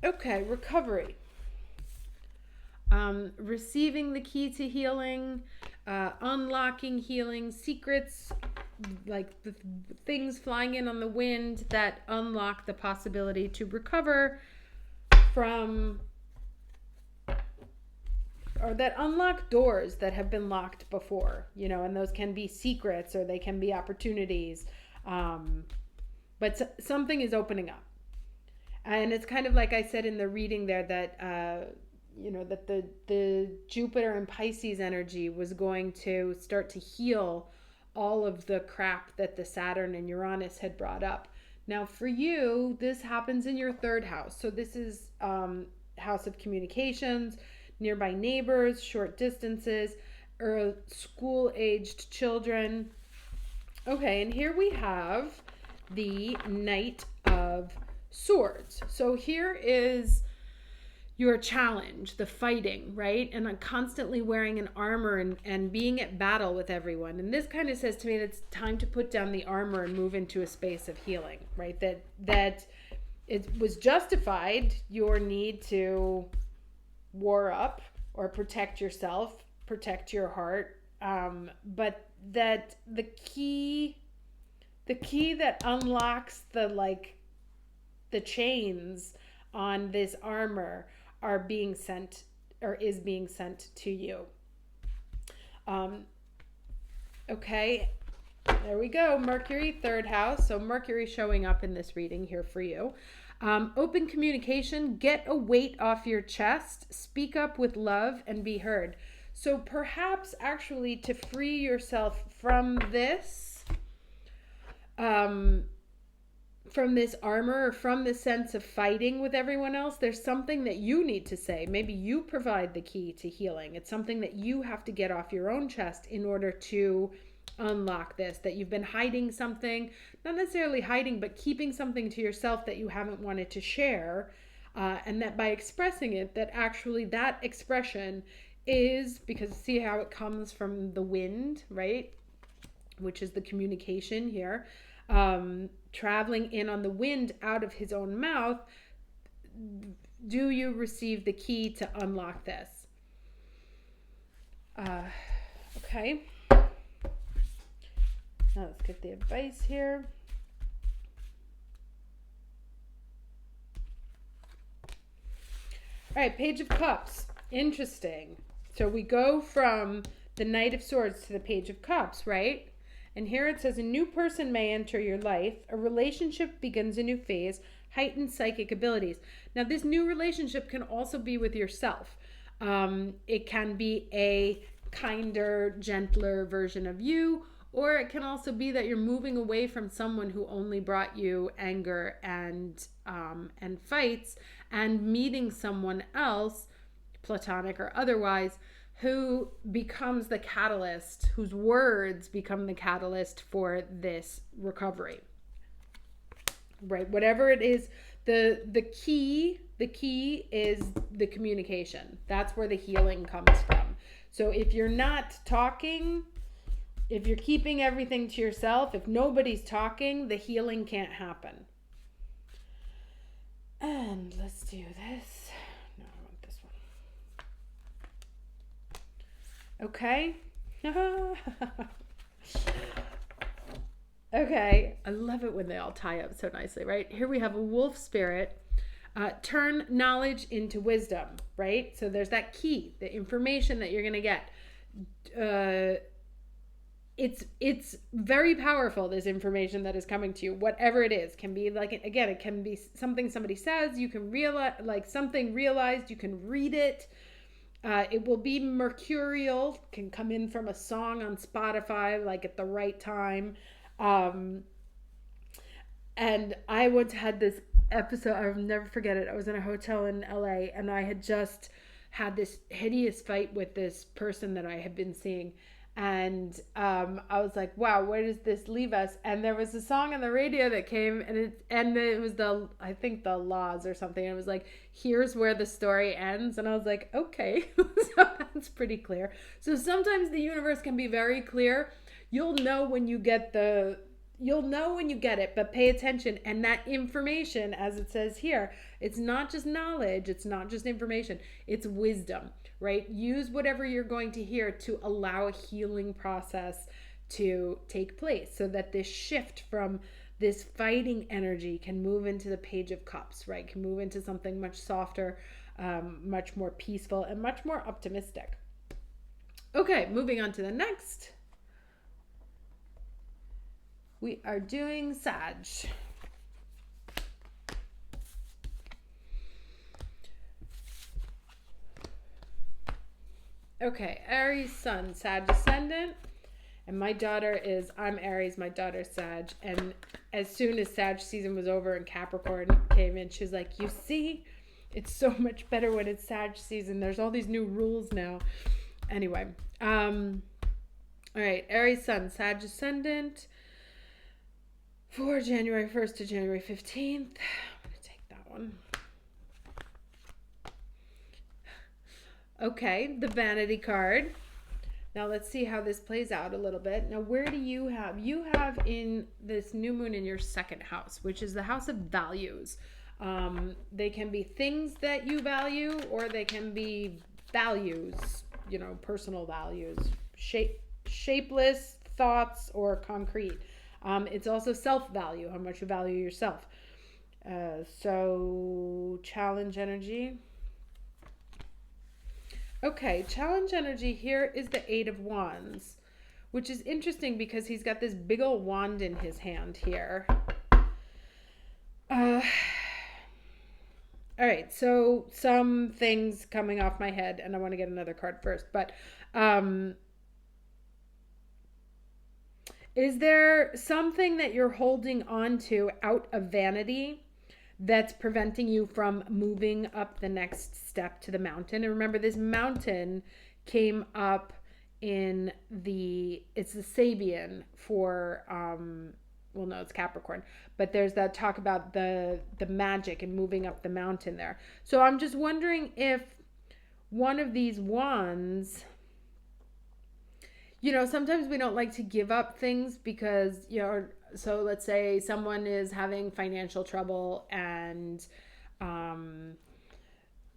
Okay, recovery. Receiving the key to healing, unlocking healing secrets, like the things flying in on the wind that unlock the possibility to recover from, or that unlock doors that have been locked before, and those can be secrets or they can be opportunities. But something is opening up. And it's kind of like I said in the reading there that, that the Jupiter and Pisces energy was going to start to heal all of the crap that the Saturn and Uranus had brought up. Now for you, this happens in your third house. So this is house of communications, nearby neighbors, short distances, or school-aged children. Okay, and here we have the Knight of Swords. So here is your challenge, the fighting, right? And I'm constantly wearing an armor and being at battle with everyone. And this kind of says to me that it's time to put down the armor and move into a space of healing, right? That it was justified, your need to war up or protect yourself, protect your heart, but that the key that unlocks the chains on this armor are being sent, or is being sent to you. Okay, there we go. Mercury, third house. So Mercury showing up in this reading here for you. Open communication, get a weight off your chest, speak up with love, and be heard. So perhaps actually to free yourself from this armor, or from the sense of fighting with everyone else, there's something that you need to say. Maybe you provide the key to healing. It's something that you have to get off your own chest in order to unlock this, that you've been hiding something, not necessarily hiding, but keeping something to yourself that you haven't wanted to share, and that by expressing it, that actually that expression is, because see how it comes from the wind, right, which is the communication here, traveling in on the wind out of his own mouth. Do you receive the key to unlock this? Okay. Now let's get the advice here. All right, Page of Cups. Interesting. So we go from the Knight of Swords to the Page of Cups, right? And here it says, a new person may enter your life. A relationship begins a new phase. Heightened psychic abilities. Now, this new relationship can also be with yourself. It can be a kinder, gentler version of you, or it can also be that you're moving away from someone who only brought you anger and fights, and meeting someone else, platonic or otherwise, who becomes the catalyst, whose words become the catalyst for this recovery. Right? Whatever it is, the key is the communication. That's where the healing comes from. So if you're not talking, if you're keeping everything to yourself, if nobody's talking, the healing can't happen. And let's do this. No, I want this one. Okay. Okay, I love it when they all tie up so nicely, right? Here we have a wolf spirit. Turn knowledge into wisdom, right? So there's that key, the information that you're going to get. It's very powerful, this information that is coming to you, whatever it is. Can be like, again, it can be something somebody says, you can realize, like something realized, you can read it. It will be mercurial, can come in from a song on Spotify, like at the right time. And I once had this episode, I'll never forget it. I was in a hotel in LA and I had just had this hideous fight with this person that I had been seeing. And I was like, wow, where does this leave us? And there was a song on the radio that came, and it was I think the Laws or something. And it was like, here's where the story ends. And I was like, okay, so that's pretty clear. So sometimes the universe can be very clear. You'll know when you get it, but pay attention. And that information, as it says here, it's not just knowledge, it's not just information, it's wisdom, right? Use whatever you're going to hear to allow a healing process to take place so that this shift from this fighting energy can move into the Page of Cups, right? Can move into something much softer, much more peaceful, and much more optimistic. Okay, moving on to the next. We are doing Sag. Okay, Aries Sun, Sag Ascendant. And my daughter I'm Aries, my daughter's Sag. And as soon as Sag season was over and Capricorn came in, she was like, you see, it's so much better when it's Sag season. There's all these new rules now. Anyway, all right, Aries Sun, Sag Ascendant. For January 1st to January 15th. I'm going to take that one. Okay, the Vanity card. Now let's see how this plays out a little bit. Now where do you have? You have in this new moon in your second house, which is the house of values. They can be things that you value, or they can be values, personal values, shapeless thoughts or concrete. It's also self-value, how much you value yourself. So challenge energy. Okay, challenge energy here is the Eight of Wands, which is interesting because he's got this big old wand in his hand here. All right, so some things coming off my head, and I want to get another card first, but is there something that you're holding on to out of vanity that's preventing you from moving up the next step to the mountain? And remember, this mountain came up it's the Sabian for, it's Capricorn, but there's that talk about the magic and moving up the mountain there. So I'm just wondering if one of these wands, sometimes we don't like to give up things because, so let's say someone is having financial trouble and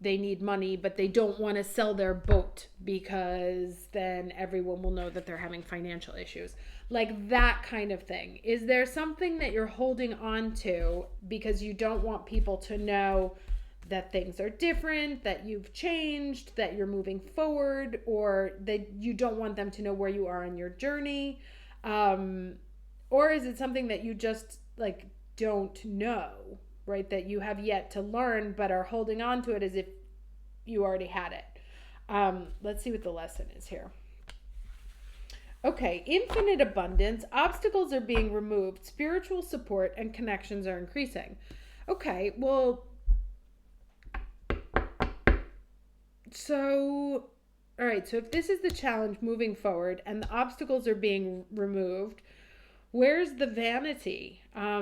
they need money, but they don't want to sell their boat because then everyone will know that they're having financial issues. Like that kind of thing. Is there something that you're holding on to because you don't want people to know that things are different, that you've changed, that you're moving forward, or that you don't want them to know where you are on your journey? Or is it something that you just don't know, right? That you have yet to learn, but are holding on to it as if you already had it. Let's see what the lesson is here. Okay, infinite abundance, obstacles are being removed, spiritual support and connections are increasing. Okay, well, so, all right, so if this is the challenge moving forward and the obstacles are being removed, where's the vanity? I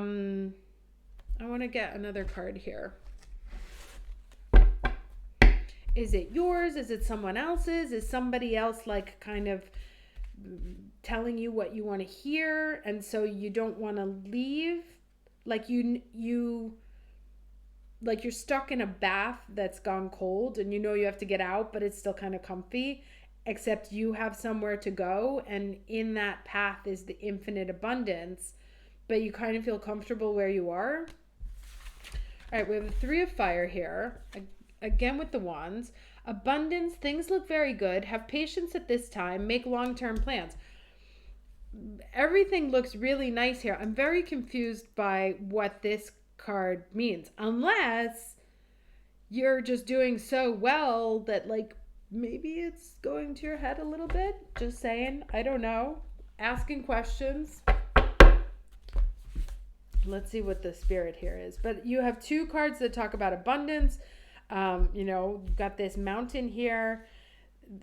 want to get another card here. Is it yours? Is it someone else's? Is somebody else kind of telling you what you want to hear, and so you don't want to leave? You're stuck in a bath that's gone cold and you have to get out, but it's still kind of comfy, except you have somewhere to go, and in that path is the infinite abundance. but you kind of feel comfortable where you are. All right, we have the Three of Fire here. Again with the Wands. Abundance, things look very good. Have patience at this time. Make long-term plans. Everything looks really nice here. I'm very confused by what this card means. Unless you're just doing so well that like maybe it's going to your head a little bit. Just saying. I don't know. Asking questions. Let's see what the spirit here is. But you have two cards that talk about abundance. You've got this mountain here,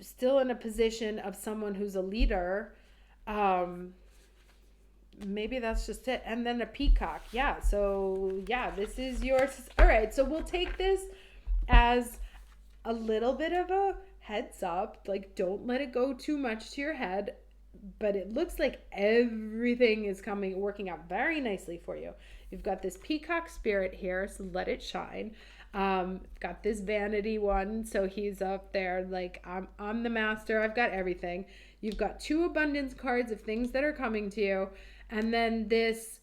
still in a position of someone who's a leader. Maybe that's just it. And then a peacock. Yeah. So yeah, this is yours. All right. So we'll take this as a little bit of a heads up. Like, don't let it go too much to your head. But it looks like everything is working out very nicely for you. You've got this peacock spirit here, so let it shine. Got this vanity one, so he's up there like, I'm the master, I've got everything. You've got two abundance cards of things that are coming to you. And then this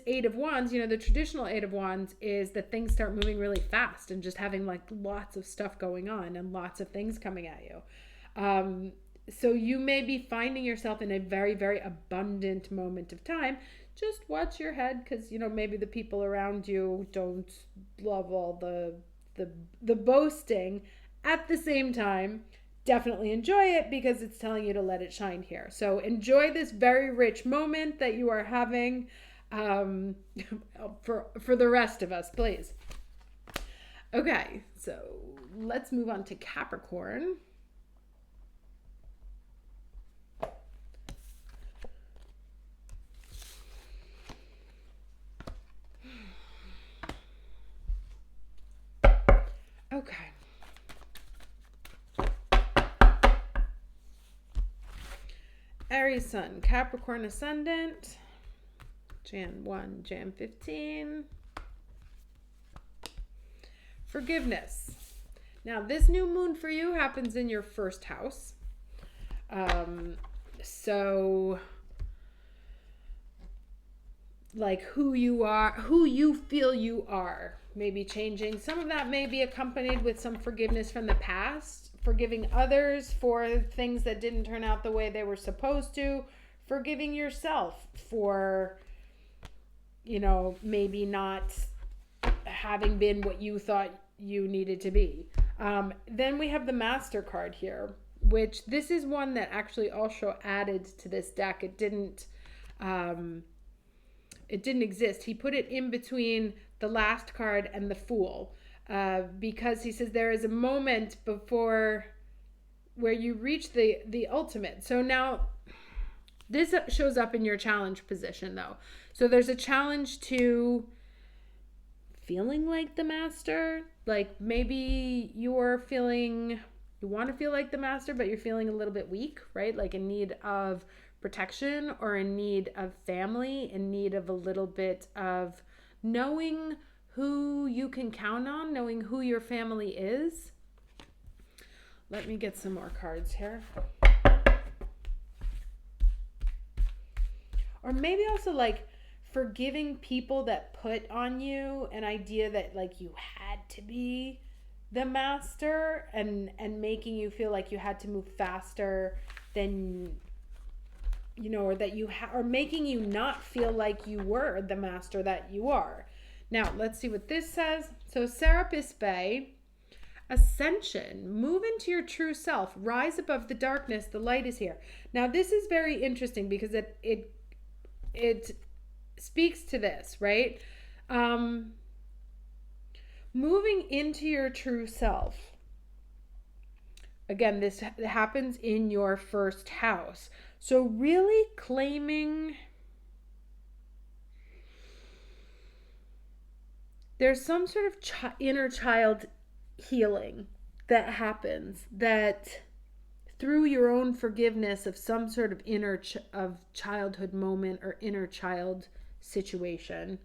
Eight of Wands, the traditional Eight of Wands is that things start moving really fast and just having like lots of stuff going on and lots of things coming at you. So you may be finding yourself in a very, very abundant moment of time. Just watch your head because, maybe the people around you don't love all the boasting. At the same time, definitely enjoy it because it's telling you to let it shine here. So enjoy this very rich moment that you are having for the rest of us, please. Okay, so let's move on to Capricorn. Okay. Aries Sun, Capricorn Ascendant, Jan 1, Jan 15. Forgiveness. Now, this new moon for you happens in your first house. So, like who you are, who you feel you are, maybe changing. Some of that may be accompanied with some forgiveness from the past, forgiving others for things that didn't turn out the way they were supposed to, forgiving yourself for, maybe not having been what you thought you needed to be. Then we have the Master card here, which this is one that actually also added to this deck. It didn't exist. He put it in between the last card and the Fool, because he says there is a moment before where you reach the ultimate. So now this shows up in your challenge position though. So there's a challenge to feeling like the master. Like maybe you want to feel like the master, but you're feeling a little bit weak, right? Like in need of protection or in need of family, in need of a little bit of knowing who you can count on, knowing who your family is. Let me get some more cards here. Or maybe also like forgiving people that put on you an idea that like you had to be the master and making you feel like you had to move faster than or that or making you not feel like you were the master that you are. Now, let's see what this says. So, Serapis Bay, Ascension, move into your true self, rise above the darkness, the light is here. Now, this is very interesting because it speaks to this, right? Moving into your true self. Again, this happens in your first house. So really claiming there's some sort of inner child healing that happens that through your own forgiveness of some sort of of childhood moment or inner child situation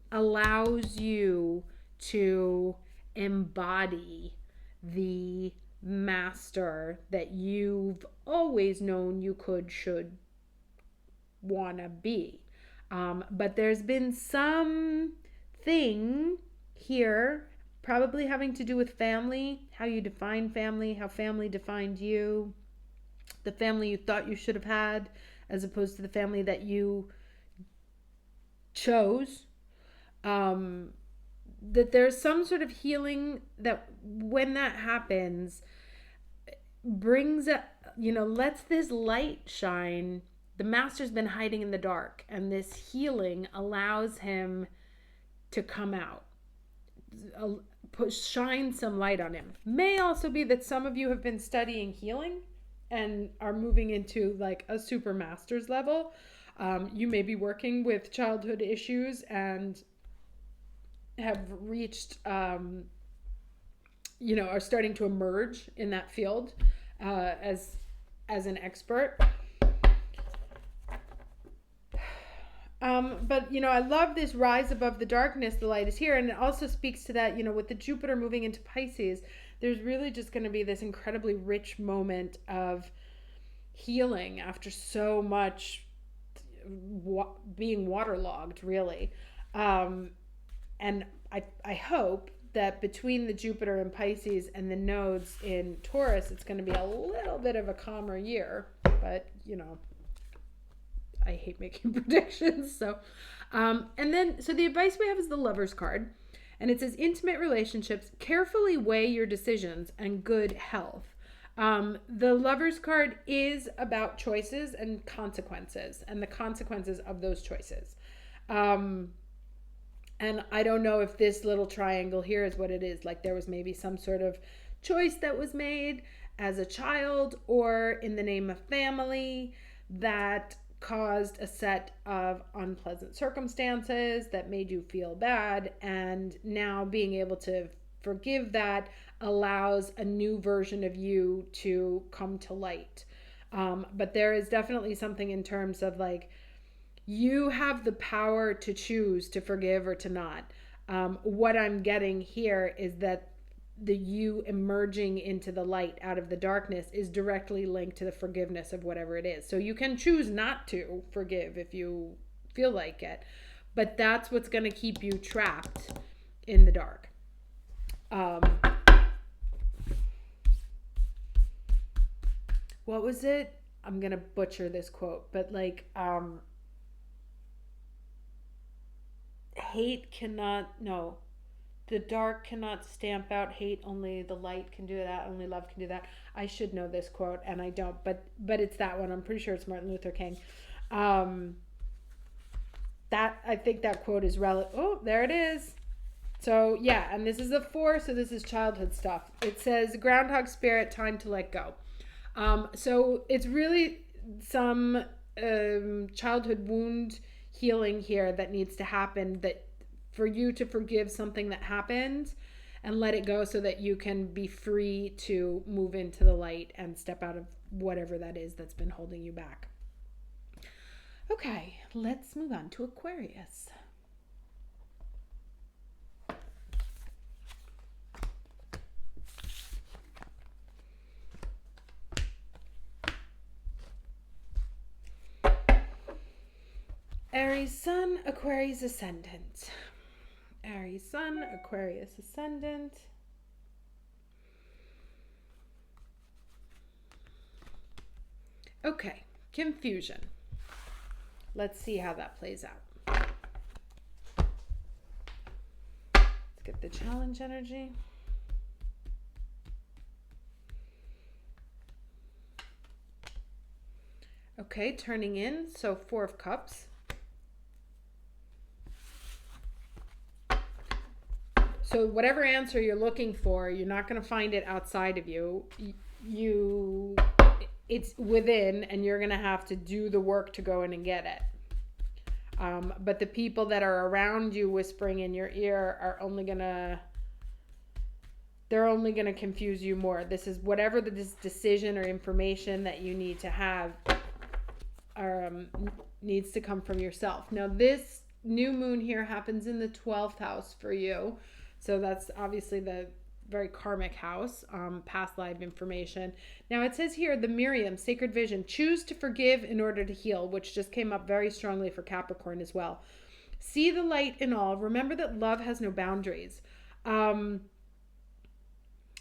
allows you to embody the master that you've always known you should want to be. But there's been some thing here, probably having to do with family, how you define family, how family defined you, the family you thought you should have had, as opposed to the family that you chose. That there's some sort of healing that when that happens, brings a, lets this light shine. The master's been hiding in the dark, and this healing allows him to come out, shine some light on him. May also be that some of you have been studying healing and are moving into like a super master's level. You may be working with childhood issues and have reached, are starting to emerge in that field as an expert. But I love this rise above the darkness, the light is here. And it also speaks to that, with the Jupiter moving into Pisces, there's really just going to be this incredibly rich moment of healing after so much being waterlogged, really. And I hope that between the Jupiter in Pisces and the nodes in Taurus, it's going to be a little bit of a calmer year. But, I hate making predictions. So the advice we have is the Lover's card. And it says, intimate relationships, carefully weigh your decisions, and good health. The Lover's card is about choices and consequences, and the consequences of those choices. And I don't know if this little triangle here is what it is. Like there was maybe some sort of choice that was made as a child or in the name of family that caused a set of unpleasant circumstances that made you feel bad. And now being able to forgive that allows a new version of you to come to light. But there is definitely something in terms of like, you have the power to choose to forgive or to not. What I'm getting here is that the you emerging into the light out of the darkness is directly linked to the forgiveness of whatever it is. So you can choose not to forgive if you feel like it, but that's what's going to keep you trapped in the dark. What was it? I'm going to butcher this quote, but like, the dark cannot stamp out hate, only the light can do that, only love can do that. I should know this quote and I don't, but it's that one. I'm pretty sure it's Martin Luther King. I think that quote is relevant. Oh, there it is. So yeah, and this is a 4, so this is childhood stuff. It says, groundhog spirit, time to let go. So it's really some childhood wound healing here that needs to happen, that for you to forgive something that happened and let it go so that you can be free to move into the light and step out of whatever that is that's been holding you back. Okay, let's move on to Aquarius. Aries Sun, Aquarius Ascendant. Aries Sun, Aquarius Ascendant. Okay, confusion. Let's see how that plays out. Let's get the challenge energy. Okay, turning in, so 4 of Cups. So whatever answer you're looking for, you're not going to find it outside of you. It's within, and you're going to have to do the work to go in and get it. But the people that are around you whispering in your ear are only going to confuse you more. This is whatever this decision or information that you need to have needs to come from yourself. Now, this new moon here happens in the 12th house for you. So that's obviously the very karmic house, past life information. Now it says here, the Miriam, sacred vision, choose to forgive in order to heal, which just came up very strongly for Capricorn as well. See the light in all. Remember that love has no boundaries.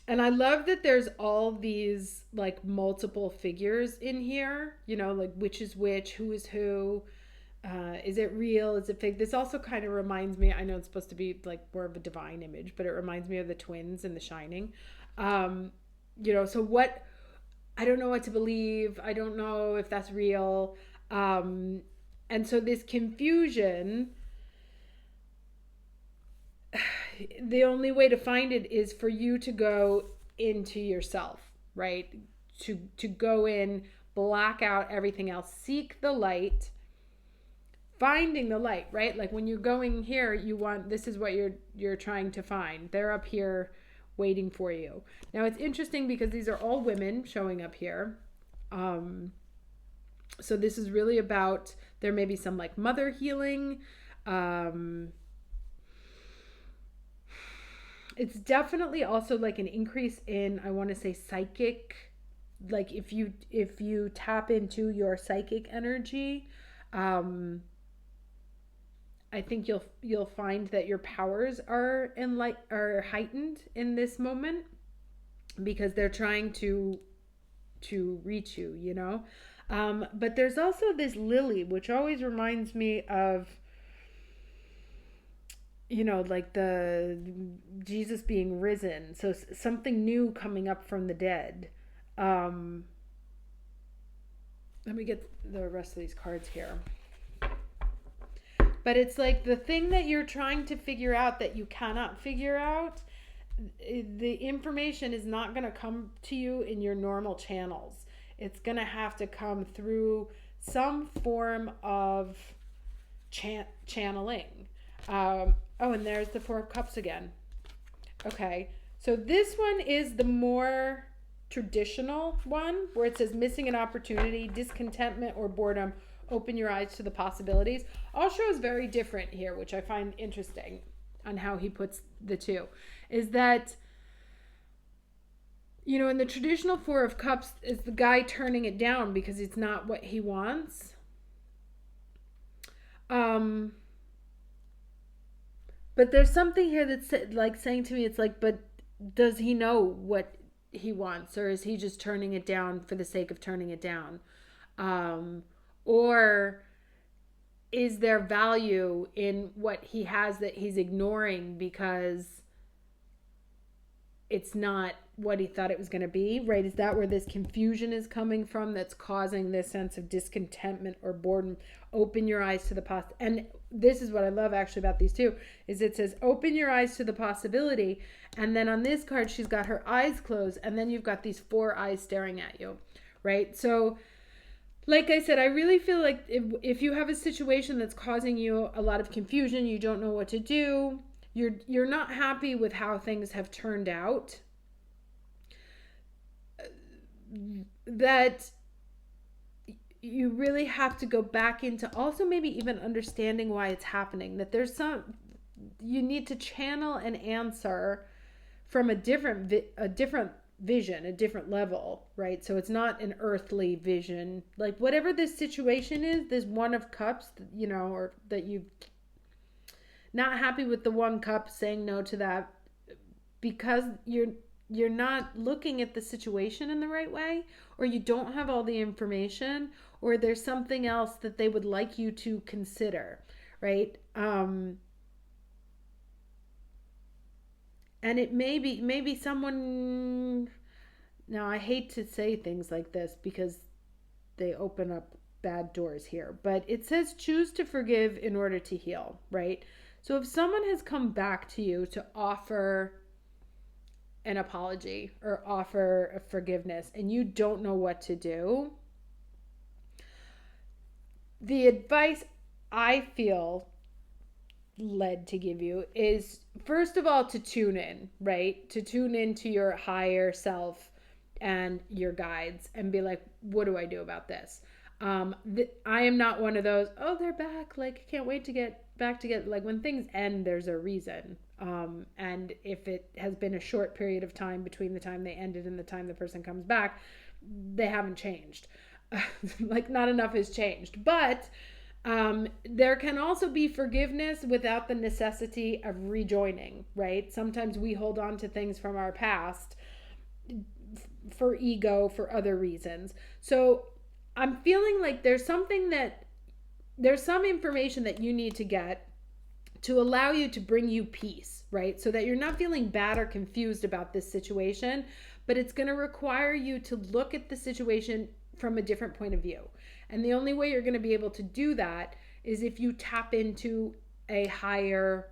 And I love that there's all these like multiple figures in here, you know, like which is which, who is who, is it real, is it fake? This also kind of reminds me, I know it's supposed to be like more of a divine image, but it reminds me of the twins in The Shining. You know, so what, I don't know what to believe. I don't know if that's real. And so this confusion, the only way to find it is for you to go into yourself, right? To go in, black out everything else, seek the light, finding the light, right? Like when you're going here, you want, this is what you're trying to find. They're up here waiting for you. Now it's interesting because these are all women showing up here. So this is really about, there may be some like mother healing. It's definitely also like an increase in, I want to say, psychic, like if you tap into your psychic energy, I think you'll find that your powers are heightened in this moment because they're trying to reach you, you know. But there's also this lily, which always reminds me of, you know, like the Jesus being risen. So something new coming up from the dead. Let me get the rest of these cards here. But it's like the thing that you're trying to figure out that you cannot figure out, the information is not going to come to you in your normal channels. It's going to have to come through some form of channeling. Oh, and there's the Four of Cups again. Okay, so this one is the more traditional one where it says missing an opportunity, discontentment, or boredom. Open your eyes to the possibilities. Osho is very different here, which I find interesting on how he puts the two. Is that, you know, in the traditional Four of Cups is the guy turning it down because it's not what he wants. But there's something here that's like saying to me, it's like, but does he know what he wants, or is he just turning it down for the sake of turning it down? Or is there value in what he has that he's ignoring because it's not what he thought it was going to be, right? Is that where this confusion is coming from that's causing this sense of discontentment or boredom? Open your eyes to the past. And this is what I love actually about these two, is it says open your eyes to the possibility, and then on this card she's got her eyes closed, and then you've got these four eyes staring at you, right? So like I said, I really feel like if you have a situation that's causing you a lot of confusion, you don't know what to do, you're not happy with how things have turned out, that you really have to go back into also maybe even understanding why it's happening, that there's you need to channel an answer from a different vision, a different level, right? So it's not an earthly vision, like whatever this situation is, this One of Cups, you know, or that you not happy with the One Cup, saying no to that because you're not looking at the situation in the right way, or you don't have all the information, or there's something else that they would like you to consider, right? And it maybe someone, now I hate to say things like this because they open up bad doors here, but it says choose to forgive in order to heal, right? So if someone has come back to you to offer an apology or offer a forgiveness and you don't know what to do, the advice I feel led to give you is, first of all, to tune in, right? To tune into your higher self and your guides and be like, what do I do about this? I am not one of those, oh, they're back, like, can't wait to get back together. Like when things end, there's a reason. And if it has been a short period of time between the time they ended and the time the person comes back, they haven't changed. Like not enough has changed. But there can also be forgiveness without the necessity of rejoining, right? Sometimes we hold on to things from our past for ego, for other reasons. So I'm feeling like there's some information that you need to get to allow you to bring you peace, right? So that you're not feeling bad or confused about this situation, but it's going to require you to look at the situation from a different point of view. And the only way you're going to be able to do that is if you tap into a higher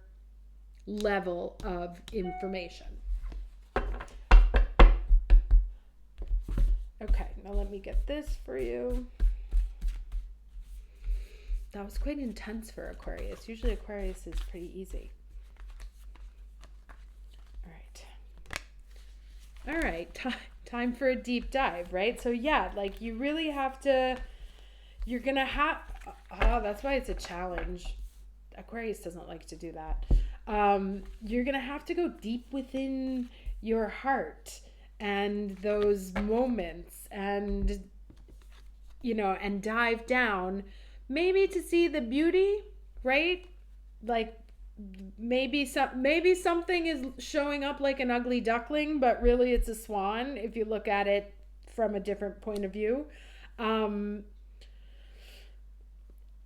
level of information. Okay, now let me get this for you. That was quite intense for Aquarius. Usually Aquarius is pretty easy. All right, time for a deep dive, right? So yeah, like you really have to, you're going to have, that's why it's a challenge. Aquarius doesn't like to do that. You're going to have to go deep within your heart and those moments and, and dive down. Maybe to see the beauty, right? Like maybe something is showing up like an ugly duckling, but really it's a swan if you look at it from a different point of view.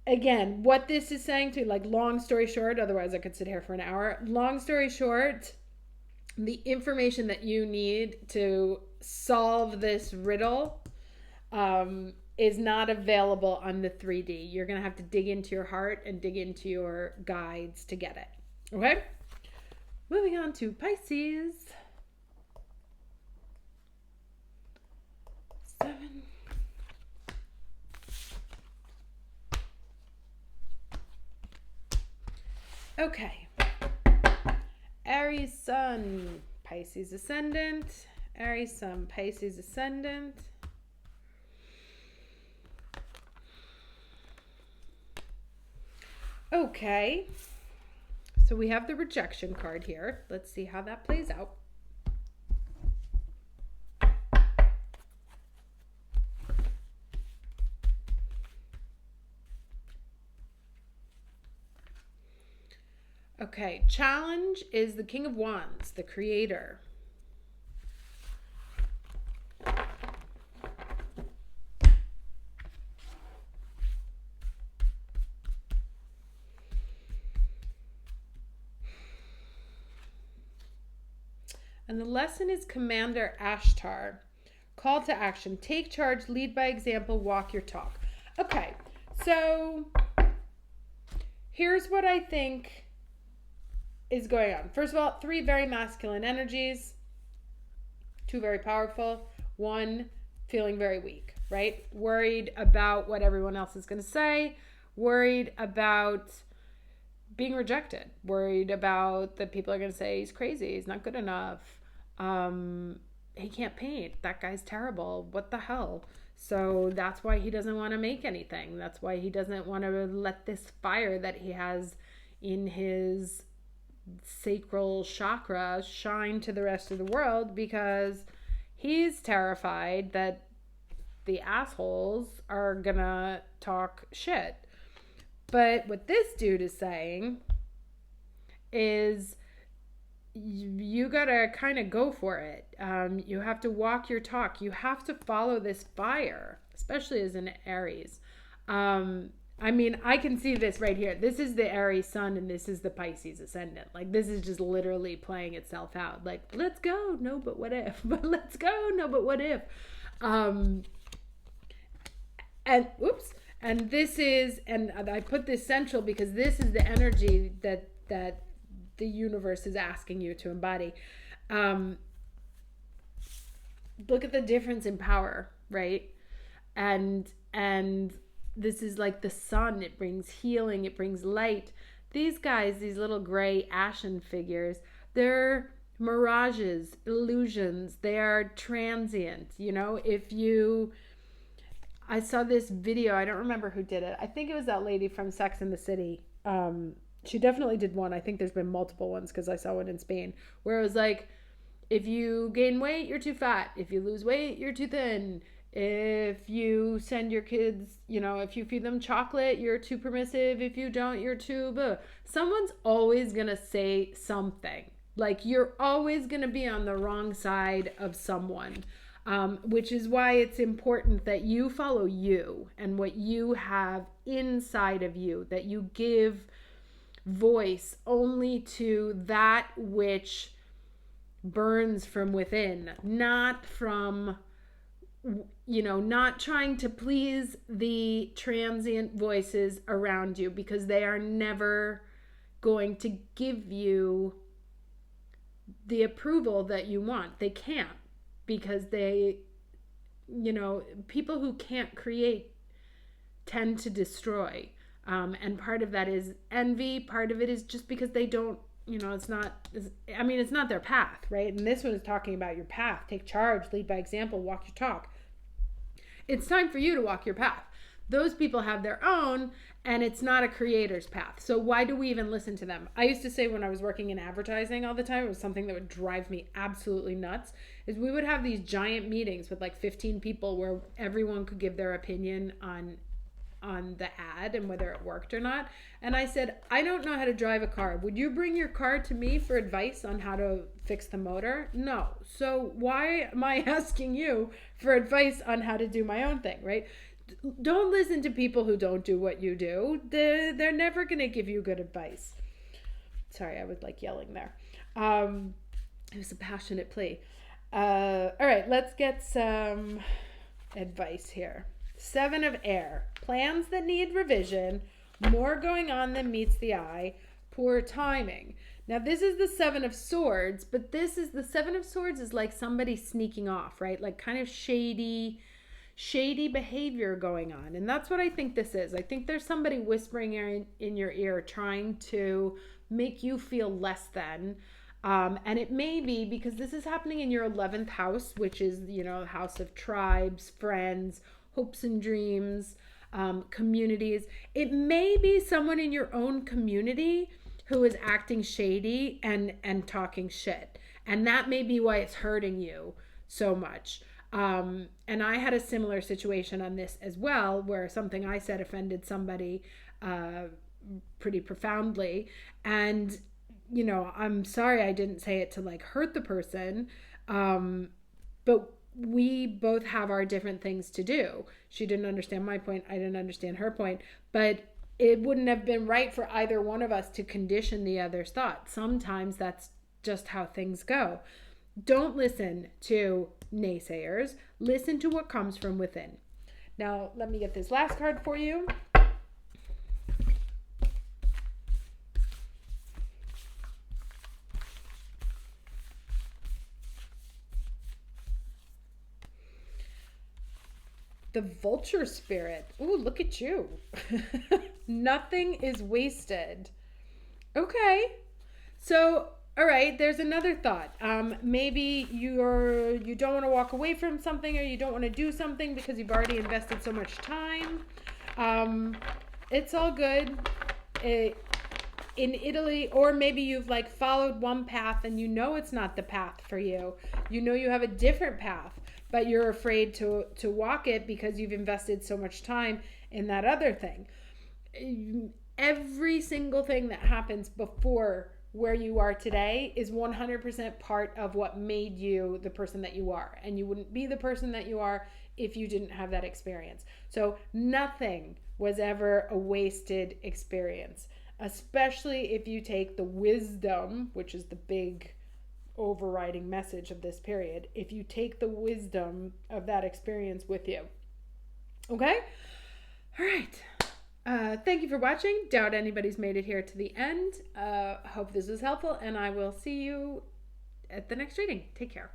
Again, what this is saying to, like, long story short, otherwise I could sit here for an hour. Long story short, the information that you need to solve this riddle is not available on the 3D. You're going to have to dig into your heart and dig into your guides to get it. Okay? Moving on to Pisces. 7. Okay. Aries Sun, Pisces Ascendant. Aries Sun, Pisces Ascendant. Okay, so we have the rejection card here. Let's see how that plays out. Okay, challenge is the King of Wands, the creator. And the lesson is Commander Ashtar. Call to action. Take charge, lead by example, walk your talk. Okay, so here's what I think is going on. First of all, 3 very masculine energies. 2 very powerful. 1 feeling very weak, right? Worried about what everyone else is going to say. Worried about being rejected, worried about that people are going to say he's crazy, he's not good enough, he can't paint, that guy's terrible, what the hell. So that's why he doesn't want to make anything. That's why he doesn't want to let this fire that he has in his sacral chakra shine to the rest of the world, because he's terrified that the assholes are gonna talk shit. But what this dude is saying is you gotta kind of go for it. You have to walk your talk. You have to follow this fire, especially as an Aries. I mean, I can see this right here. This is the Aries sun and this is the Pisces ascendant. Like, this is just literally playing itself out. Like, let's go. No, but what if? But let's go. No, but what if? And this is, and I put this central because this is the energy that the universe is asking you to embody. Look at the difference in power, right? And this is like the sun. It brings healing. It brings light. These guys, these little gray ashen figures, they're mirages, illusions. They are transient. You know, I saw this video. I don't remember who did it. I think it was that lady from Sex and the City. She definitely did one. I think there's been multiple ones because I saw one in Spain where it was like, if you gain weight, you're too fat. If you lose weight, you're too thin. If you send your kids, if you feed them chocolate, you're too permissive. If you don't, you're too blah. Someone's always going to say something. Like, you're always going to be on the wrong side of someone, which is why it's important that you follow you and what you have inside of you, that you give voice only to that which burns from within, not from, not trying to please the transient voices around you, because they are never going to give you the approval that you want. They can't, because they, people who can't create tend to destroy. And part of that is envy. Part of it is just because they don't, it's not their path, right? And this one is talking about your path. Take charge, lead by example, walk your talk. It's time for you to walk your path. Those people have their own, and it's not a creator's path. So why do we even listen to them? I used to say when I was working in advertising all the time, it was something that would drive me absolutely nuts, is we would have these giant meetings with like 15 people where everyone could give their opinion on the ad and whether it worked or not. And I said, I don't know how to drive a car. Would you bring your car to me for advice on how to fix the motor? No. So why am I asking you for advice on how to do my own thing, right? Don't listen to people who don't do what you do. They're never going to give you good advice. Sorry, I was like yelling there. It was a passionate plea. All right, let's get some advice here. 7 of air. Plans that need revision. More going on than meets the eye. Poor timing. Now, this is the 7 of swords, but this is the 7 of swords is like somebody sneaking off, right? Like kind of shady behavior going on. And that's what I think this is. I think there's somebody whispering in your ear trying to make you feel less than. And it may be because this is happening in your 11th house, which is, the house of tribes, friends, hopes and dreams, communities. It may be someone in your own community who is acting shady and talking shit. And that may be why it's hurting you so much. And I had a similar situation on this as well, where something I said offended somebody pretty profoundly. And, I'm sorry I didn't say it to like hurt the person. But we both have our different things to do. She didn't understand my point. I didn't understand her point. But it wouldn't have been right for either one of us to condition the other's thought. Sometimes that's just how things go. Don't listen to naysayers. Listen to what comes from within. Now, let me get this last card for you. The vulture spirit. Ooh, look at you. Nothing is wasted. Okay. So, all right, there's another thought. Maybe you don't want to walk away from something, or you don't want to do something because you've already invested so much time. It's all good. In Italy, or maybe you've like followed one path and it's not the path for you. You have a different path, but you're afraid to walk it because you've invested so much time in that other thing. Every single thing that happens before where you are today is 100% part of what made you the person that you are. And you wouldn't be the person that you are if you didn't have that experience. So nothing was ever a wasted experience, especially if you take the wisdom, which is the big overriding message of this period, if you take the wisdom of that experience with you. Okay? All right. Thank you for watching. Doubt anybody's made it here to the end. Hope this was helpful, and I will see you at the next reading. Take care.